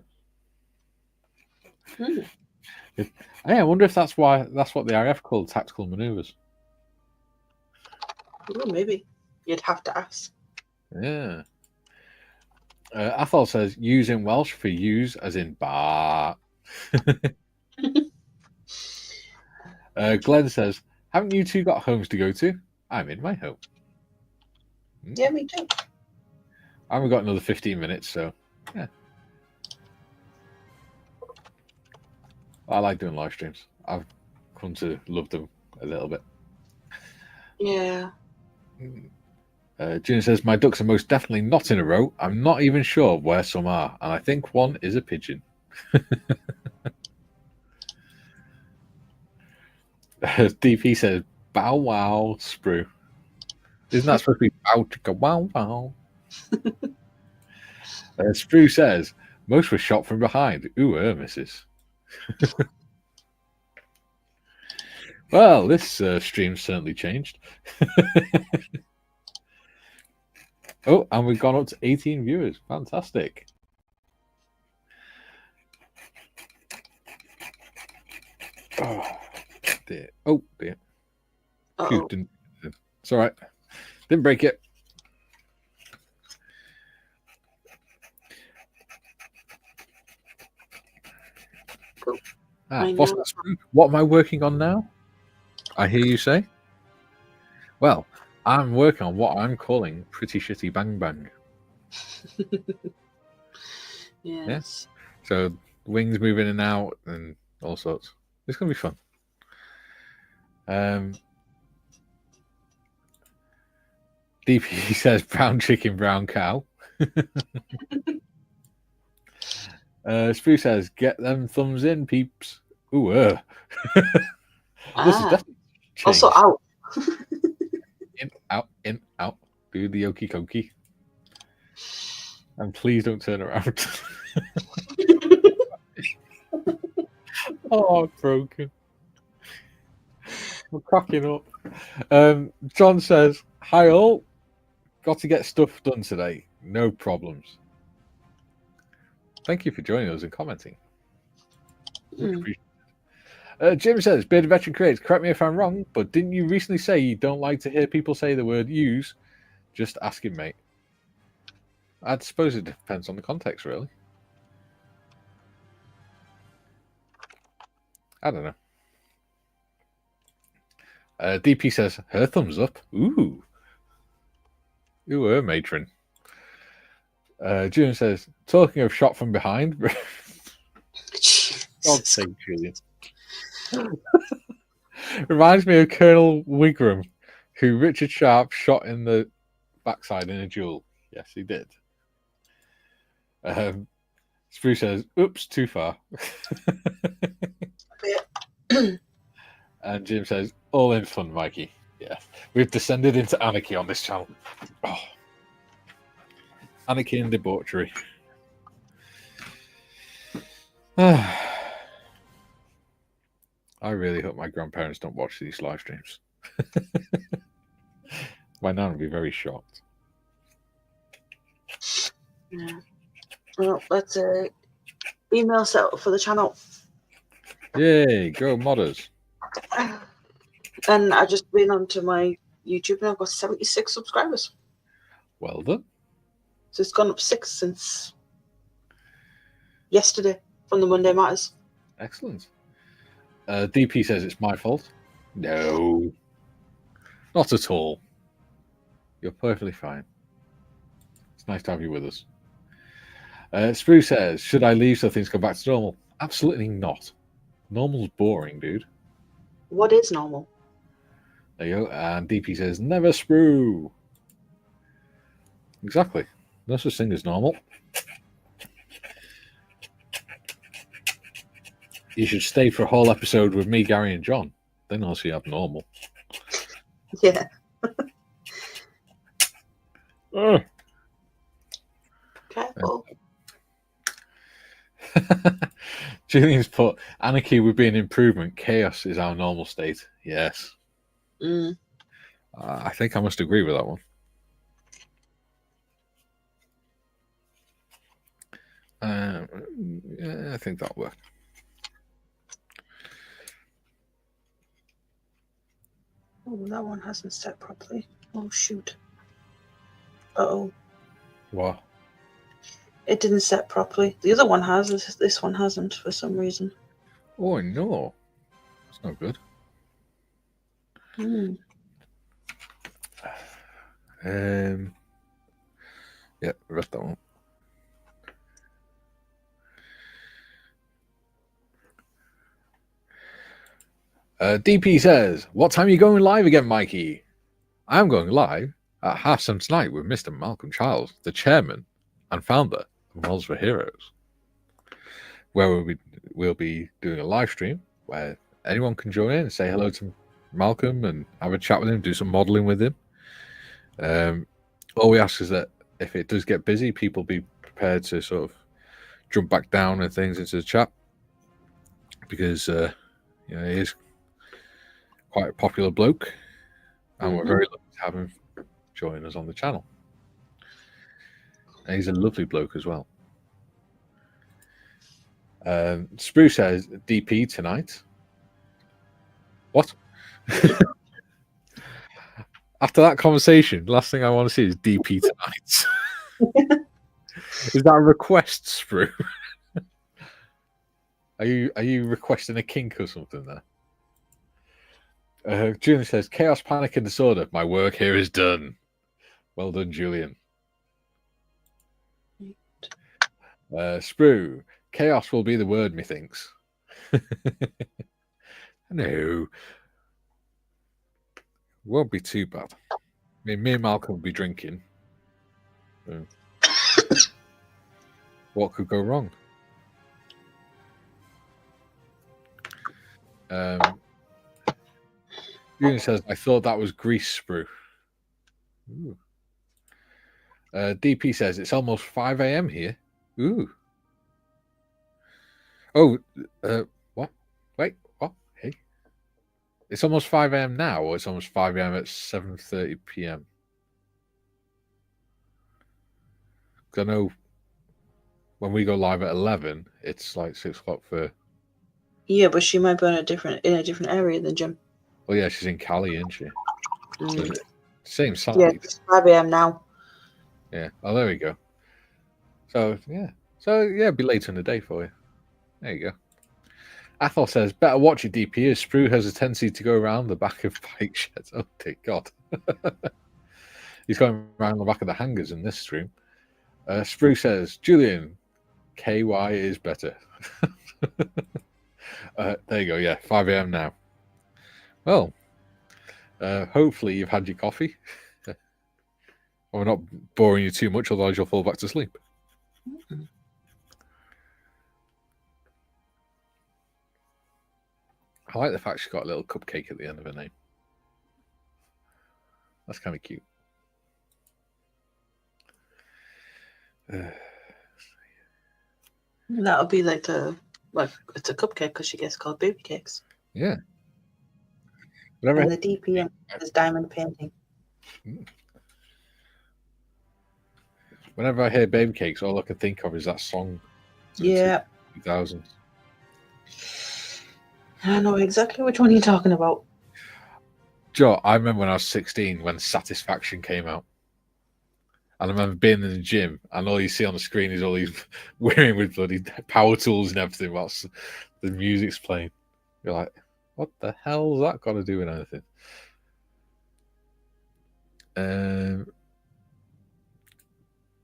I wonder if that's what the RAF called tactical manoeuvres. Oh, maybe. You'd have to ask. Yeah. Athol says, use in Welsh for use as in bar. Glenn says, haven't you two got homes to go to? I'm in my home. Yeah, me too. I haven't got another 15 minutes, so yeah. I like doing live streams. I've come to love them a little bit. Yeah. Junior says, my ducks are most definitely not in a row. I'm not even sure where some are, and I think one is a pigeon. DP says, bow wow, Sprue. Isn't that supposed to be bow chicka wow wow? Sprue says, most were shot from behind. Ooh, missus. Well, this stream certainly changed. Oh, and we've gone up to 18 viewers. Fantastic. Oh, dear. Oh, dear. Phew, it's all right. Didn't break it. Cool. What's that? What am I working on now? I hear you say. Well, I'm working on what I'm calling pretty shitty bang bang. Yes. Yeah? So wings moving in and out and all sorts. It's gonna be fun. DP says brown chicken, brown cow. Sprue says, get them thumbs in, peeps. Ooh, This is definitely changed. Also out. In, out. Do the okie dokie. And please don't turn around. Oh, broken. I'm cracking up. John says, "Hi all, got to get stuff done today. No problems." Thank you for joining us and commenting. Much appreciated. Jim says, "Bearded Veteran Creates, correct me if I'm wrong, but didn't you recently say you don't like to hear people say the word use? Just asking, mate." I suppose it depends on the context, really. I don't know. DP says, "Her thumbs up." Ooh. Ooh, her matron. Julian says, "Talking of shot from behind." God's sake, Julian. Reminds me of Colonel Wigram, who Richard Sharp shot in the backside in a duel. Yes, he did. Spruce says, "Oops, too far." And Jim says, "All in fun, Mikey." Yeah, we've descended into anarchy on this channel. Oh. Anarchy and debauchery. I really hope my grandparents don't watch these live streams. My nan would be very shocked. Yeah. Well, let's email set up for the channel. Yay, go modders. And I just went onto my YouTube and I've got 76 subscribers. Well done. So it's gone up 6 since yesterday from the Monday Matters. Excellent. DP says it's my fault. No. Not at all. You're perfectly fine. It's nice to have you with us. Spruce says, "Should I leave so things go back to normal?" Absolutely not. Normal's boring, dude. What is normal? There you go. And DP says, "Never sprue." Exactly. No such thing as normal. You should stay for a whole episode with me, Gary, and John. Then I'll see abnormal. Yeah. Careful. Julian's put, "Anarchy would be an improvement. Chaos is our normal state." Yes. I think I must agree with that one. Yeah, I think that'll work. Oh, that one hasn't set properly. Oh, shoot. Uh-oh. What? It didn't set properly. The other one has. This one hasn't for some reason. Oh, no. That's not good. Yeah, read that one. DP says, "What time are you going live again, Mikey?" I'm going live at 7:30 tonight with Mr. Malcolm Childs, the chairman and founder of Models for Heroes, where we'll be doing a live stream where anyone can join in and say hello to Malcolm and have a chat with him, do some modeling with him. All we ask is that if it does get busy, people be prepared to sort of jump back down and things into the chat, because he is quite a popular bloke, and we're very lucky to have him join us on the channel. And he's a lovely bloke as well. Spruce says, "DP tonight." What? After that conversation, the last thing I want to see is DP tonight. Is that a request, Sprue? Are you requesting a kink or something there? Julian says, "Chaos, panic, and disorder. My work here is done." Well done, Julian. Sprue, "Chaos will be the word, methinks." No. Won't be too bad. I mean, me and Malcolm will be drinking. So what could go wrong? Julian says, "I thought that was grease, Sprue." Ooh. DP says, "It's almost 5 a.m. here." Ooh. Oh, what? Wait, what? Hey. It's almost 5 a.m. now, or it's almost 5 a.m. at 7:30 p.m. Because I know when we go live at 11, it's like 6 o'clock for. Yeah, but she might be in a different area than Jim. Well, yeah, she's in Cali, isn't she? Mm. Same Yeah, side. it's 5 a.m. now. Yeah. Oh, there we go. So yeah. It'd be later in the day for you. There you go. Athol says, better watch your DP as Sprue has a tendency to go around the back of bike sheds. Oh, dear God. He's going around the back of the hangars in this stream. Sprue says, Julian, KY is better. There you go. Yeah, 5 a.m. now. Well, hopefully you've had your coffee. We're not boring you too much, otherwise you'll fall back to sleep. Mm-hmm. I like the fact she's got a little cupcake at the end of her name. That's kind of cute. That would be like it's a cupcake because she gets called baby cakes. Yeah. And the DP is diamond painting. Whenever I hear baby cakes, all I can think of is that song. Yeah. 2000s. I know exactly which one you're talking about. Joe, I remember when I was 16 when Satisfaction came out. And I remember being in the gym and all you see on the screen is all these women with bloody power tools and everything whilst the music's playing. You're like, what the hell's that got to do with anything?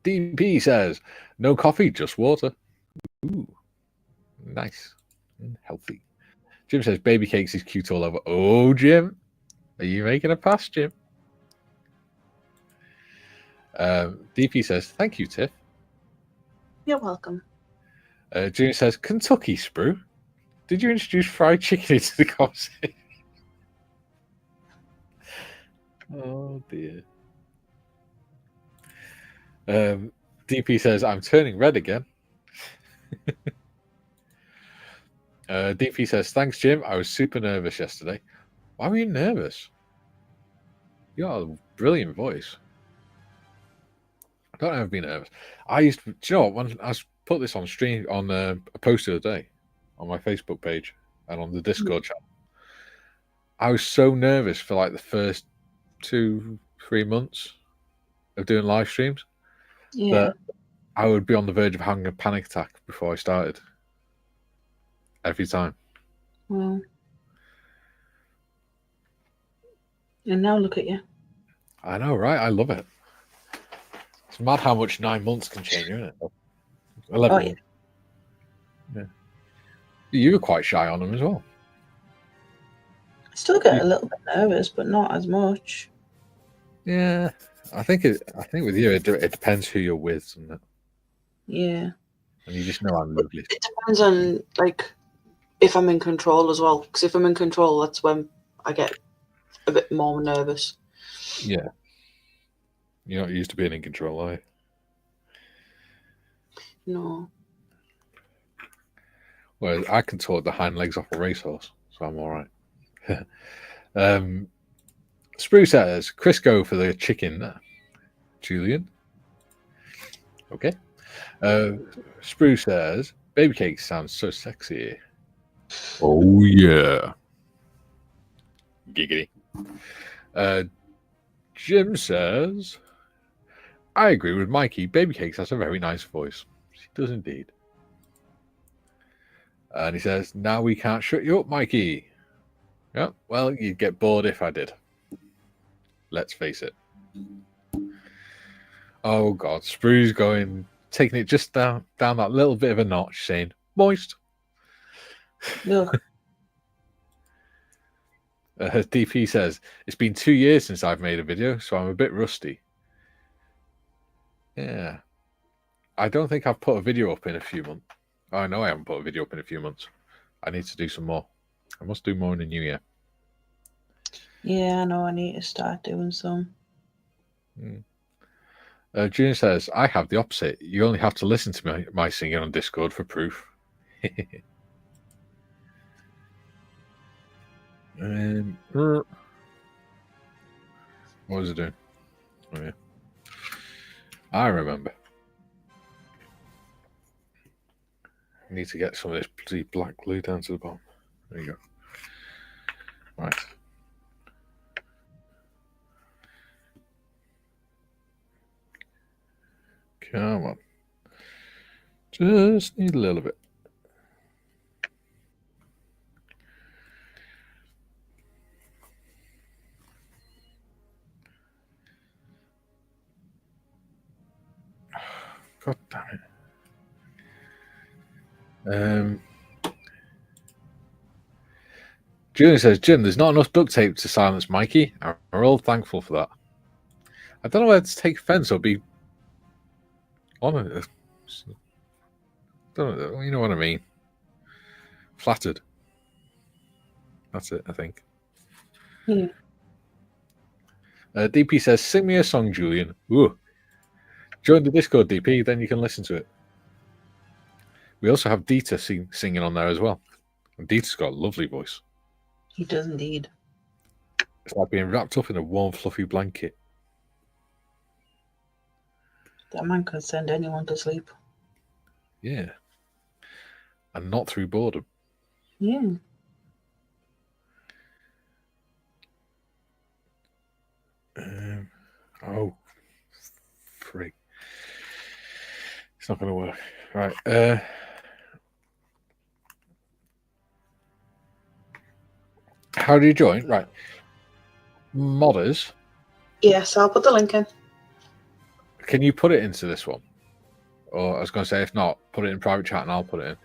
DP says, no coffee, just water. Ooh, nice and healthy. Jim says, baby cakes is cute all over. Oh, Jim, are you making a pass, Jim? DP says, thank you, Tiff. You're welcome. Junior says, Kentucky, Sprue. Did you introduce fried chicken into the conversation? Oh, dear. DP says, I'm turning red again. DP says, thanks, Jim. I was super nervous yesterday. Why were you nervous? You got a brilliant voice. I don't ever be nervous. I used to, do you know what, when I put this on stream, on a post the other day on my Facebook page and on the Discord channel, I was so nervous for like the first 2-3 months of doing live streams that I would be on the verge of having a panic attack before I started. Every time. Well, and now look at you. I know, right? I love it. It's mad how much 9 months can change, isn't it? 11 months. Yeah. You were quite shy on them as well. I still get a little bit nervous, but not as much. Yeah, I think with you it depends who you're with, doesn't it? Yeah. And you just know I'm lovely. It depends on like if I'm in control as well. Because if I'm in control, that's when I get a bit more nervous. Yeah. You're not used to being in control, are you? No. Well, I can talk the hind legs off a racehorse, so I'm all right. Sprue says, Crisco for the chicken. Julian. Okay. Sprue says, baby cake sounds so sexy. Oh, yeah. Giggity. Jim says, I agree with Mikey. Baby Cakes has a very nice voice. She does indeed. And he says, now we can't shut you up, Mikey. Yeah, well, you'd get bored if I did. Let's face it. Oh, God. Sprue's taking it just down that little bit of a notch, saying, moist. No. DP says, it's been 2 years since I've made a video, so I'm a bit rusty. Yeah. I don't think I've put a video up in a few months. Oh, I know I haven't put a video up in a few months. I need to do some more. I must do more in the new year. Yeah, I know. I need to start doing some. Junior says, I have the opposite. You only have to listen to my singing on Discord for proof. What was it doing? Oh, yeah. I remember. I need to get some of this bloody black glue down to the bottom. There you go. Right. Come on. Just need a little bit. God damn it. Julian says, Jim, there's not enough duct tape to silence Mikey. We're all thankful for that. I don't know whether to take offense or be honored. Don't know, you know what I mean? Flattered. That's it, I think. Yeah. DP says, sing me a song, Julian. Ooh. Join the Discord, DP, then you can listen to it. We also have Dieter singing on there as well. And Dieter's got a lovely voice. He does indeed. It's like being wrapped up in a warm, fluffy blanket. That man can send anyone to sleep. Yeah. And not through boredom. Yeah. Oh, freak. It's not going to work. Right. How do you join? Right. Modders. Yes, I'll put the link in. Can you put it into this one? Or I was going to say, if not, put it in private chat and I'll put it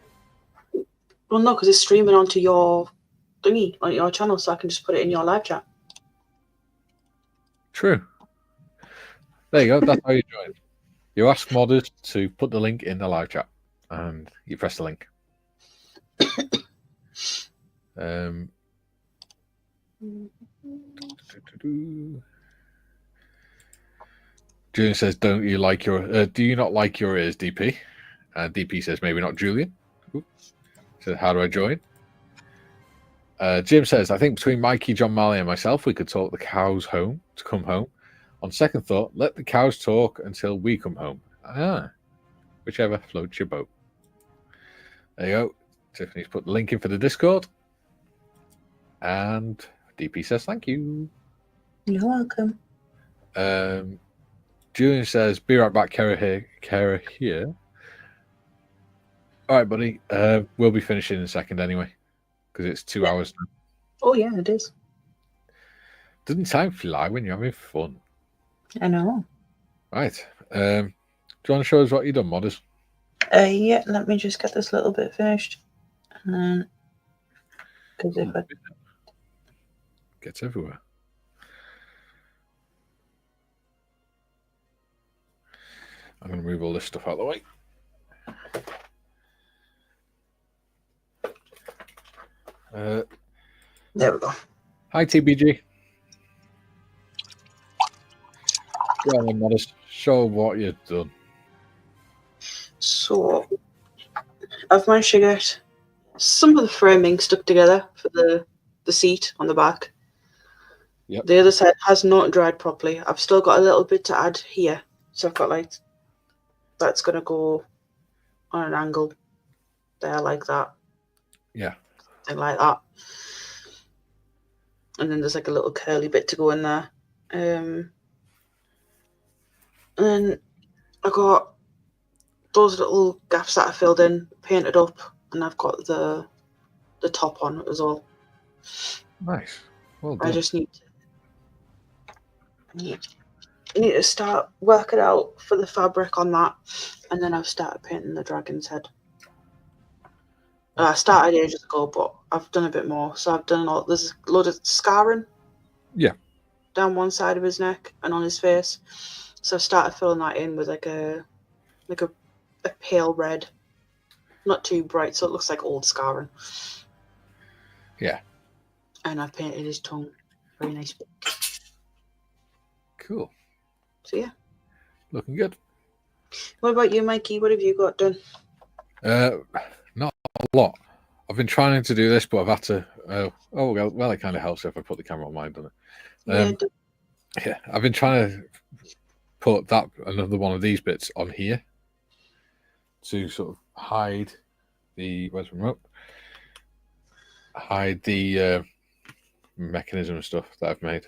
in. Well, no, because it's streaming onto your thingy, on your channel, so I can just put it in your live chat. True. There you go. That's how you join. You ask modders to put the link in the live chat and you press the link. Julian says, "Don't you like your? Do you not like your ears, DP?" DP says, "Maybe not, Julian." So how do I join? Jim says, "I think between Mikey, John Malley, and myself, we could talk the cows home to come home. On second thought, let the cows talk until we come home. Whichever floats your boat." There you go. Tiffany's put the link in for the Discord, and DP says, "Thank you." You're welcome. Julian says, "Be right back, Kara here. All right, buddy. We'll be finishing in a second anyway, because it's 2 hours now. Oh, yeah, it is. Doesn't time fly when you're having fun? I know. Right. Do you want to show us what you've done, modders? Yeah, let me just get this little bit finished. And then, because if I... Gets everywhere. I'm going to move all this stuff out of the way. There we go. Hi, TBG. Go on, modders. Show what you've done. So, I've managed to get some of the framing stuck together for the seat on the back. Yep. The other side has not dried properly. I've still got a little bit to add here. So I've got like, that's going to go on an angle there like that. Yeah. Something like that. And then there's like a little curly bit to go in there. And then I got those little gaps that I filled in, painted up, and I've got the top on as well. Nice. Well done. I just need to start working out for the fabric on that, and then I've started painting the dragon's head. I started ages ago, but I've done a bit more. So I've done there's a load of scarring. Yeah. Down one side of his neck and on his face. So I've started filling that in with like a pale red, not too bright, so it looks like old scarring. Yeah. And I've painted his tongue. Very nice. Cool. So yeah. Looking good. What about you, Mikey? What have you got done? Not a lot. I've been trying to do this, but I've had to. Well, it kind of helps if I put the camera on mine, doesn't it? Yeah, I've been trying to put another one of these bits on here to sort of hide the remote? Hide the mechanism and stuff that I've made.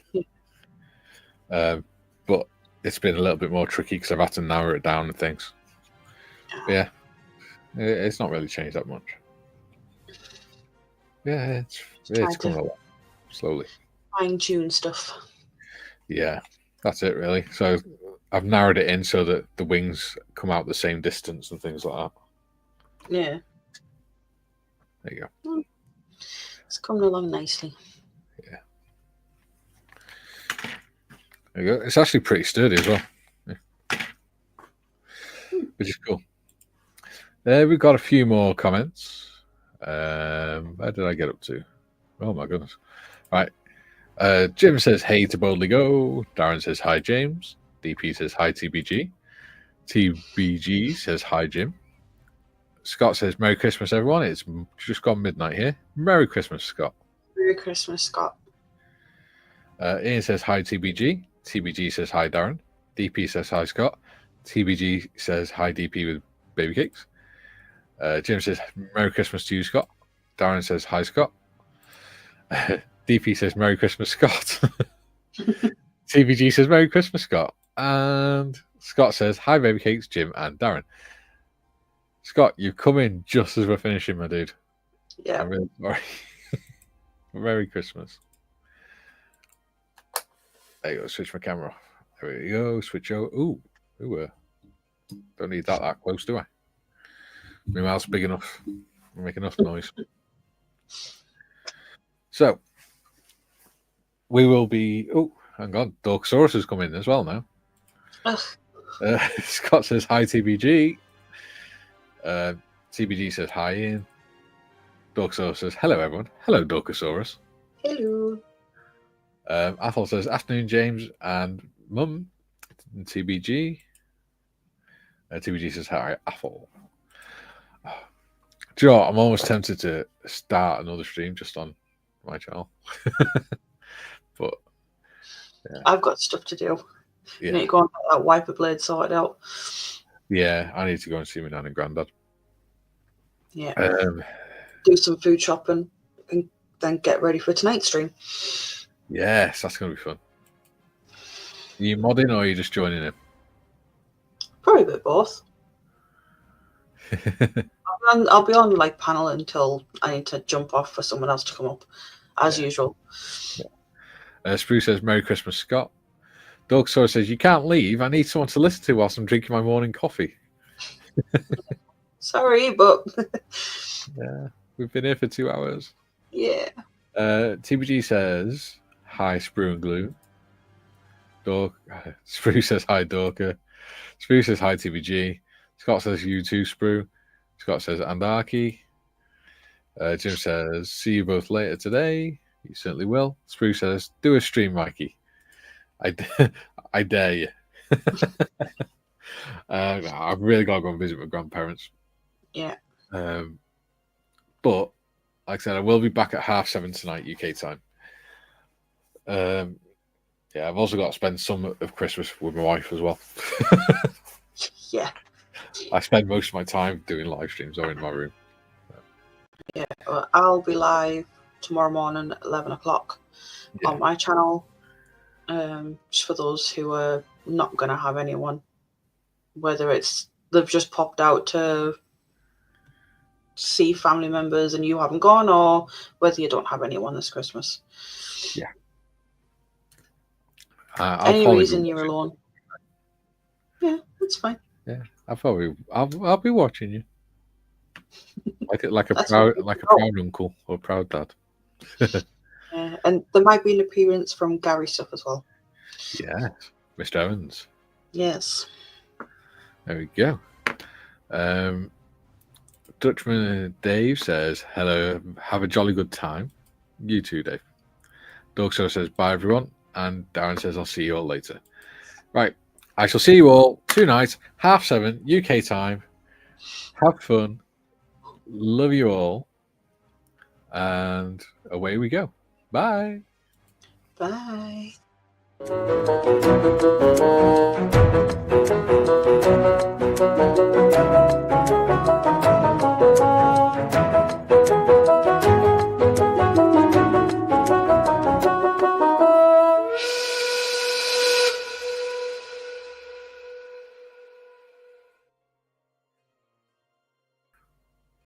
But it's been a little bit more tricky because I've had to narrow it down and things. But yeah, it's not really changed that much. Yeah, it's coming along slowly. Fine-tune stuff. Yeah, that's it really. So I've narrowed it in so that the wings come out the same distance and things like that. Yeah. There you go. It's coming along nicely. Yeah. There you go. It's actually pretty sturdy as well. Yeah. Which is cool. We've got a few more comments. Where did I get up to? Oh my goodness. Right. Jim says, hey to Boldly Go. Darren says, hi, James. DP says, hi, TBG. TBG says, hi, Jim. Scott says, Merry Christmas, everyone. It's just gone midnight here. Merry Christmas, Scott. Merry Christmas, Scott. Ian says, hi, TBG. TBG says, hi, Darren. DP says, hi, Scott. TBG says, hi, DP with baby cakes. Jim says, Merry Christmas to you, Scott. Darren says, hi, Scott. DP says, Merry Christmas, Scott. TBG says, Merry Christmas, Scott. And Scott says, hi, baby cakes, Jim and Darren. Scott, you've come in just as we're finishing, my dude. Yeah. I'm really sorry. Merry Christmas. There you go. Switch my camera off. There we go. Switch over. Ooh. Don't need that close, do I? My mouth's big enough. I make enough noise. So, we will be... Oh, hang on. Dorkosaurus has come in as well now. Scott says, hi, TBG. TBG says, hi, Ian. Dorkosaurus says, hello, everyone. Hello, Dorkosaurus. Hello. Athol says, afternoon, James and Mum. And TBG. TBG says, hi, Athol. Do you know what? I'm almost tempted to start another stream just on my channel. But yeah. I've got stuff to do. Yeah. You need to go and get that wiper blade sorted out. Yeah, I need to go and see my nan and granddad. Yeah. Do some food shopping and then get ready for tonight's stream. Yes, that's going to be fun. Are you modding or are you just joining in? Probably a bit both. I'll be on like panel until I need to jump off for someone else to come up, as usual. Yeah. Spruce says, Merry Christmas, Scott. Dorksaur says, you can't leave. I need someone to listen to whilst I'm drinking my morning coffee. Sorry, but... Yeah, we've been here for 2 hours. Yeah. TBG says, hi, Sprue and Glue. Sprue says, hi, Dorka. Sprue says, hi, TBG. Scott says, you too, Sprue. Scott says, Andarchy. Jim says, see you both later today. You certainly will. Sprue says, do a stream, Mikey. I dare you. I've really got to go and visit my grandparents. Yeah. But, like I said, I will be back at 7:30 tonight, UK time. Yeah, I've also got to spend some of Christmas with my wife as well. Yeah. I spend most of my time doing live streams or in my room. Yeah, well, I'll be live tomorrow morning at 11 o'clock on my channel. Just for those who are not going to have anyone, whether it's they've just popped out to see family members and you haven't gone, or whether you don't have anyone this Christmas. Yeah. Any reason you're alone. Yeah, that's fine. Yeah, I'll be watching you. like a proud uncle or proud dad. And there might be an appearance from Gary stuff as well. Yes, Mr. Evans. Yes. There we go. Dutchman Dave says, hello, have a jolly good time. You too, Dave. Dorkso says, bye, everyone. And Darren says, I'll see you all later. Right. I shall see you all tonight, 7:30 UK time. Have fun. Love you all. and away we go. Bye. Bye.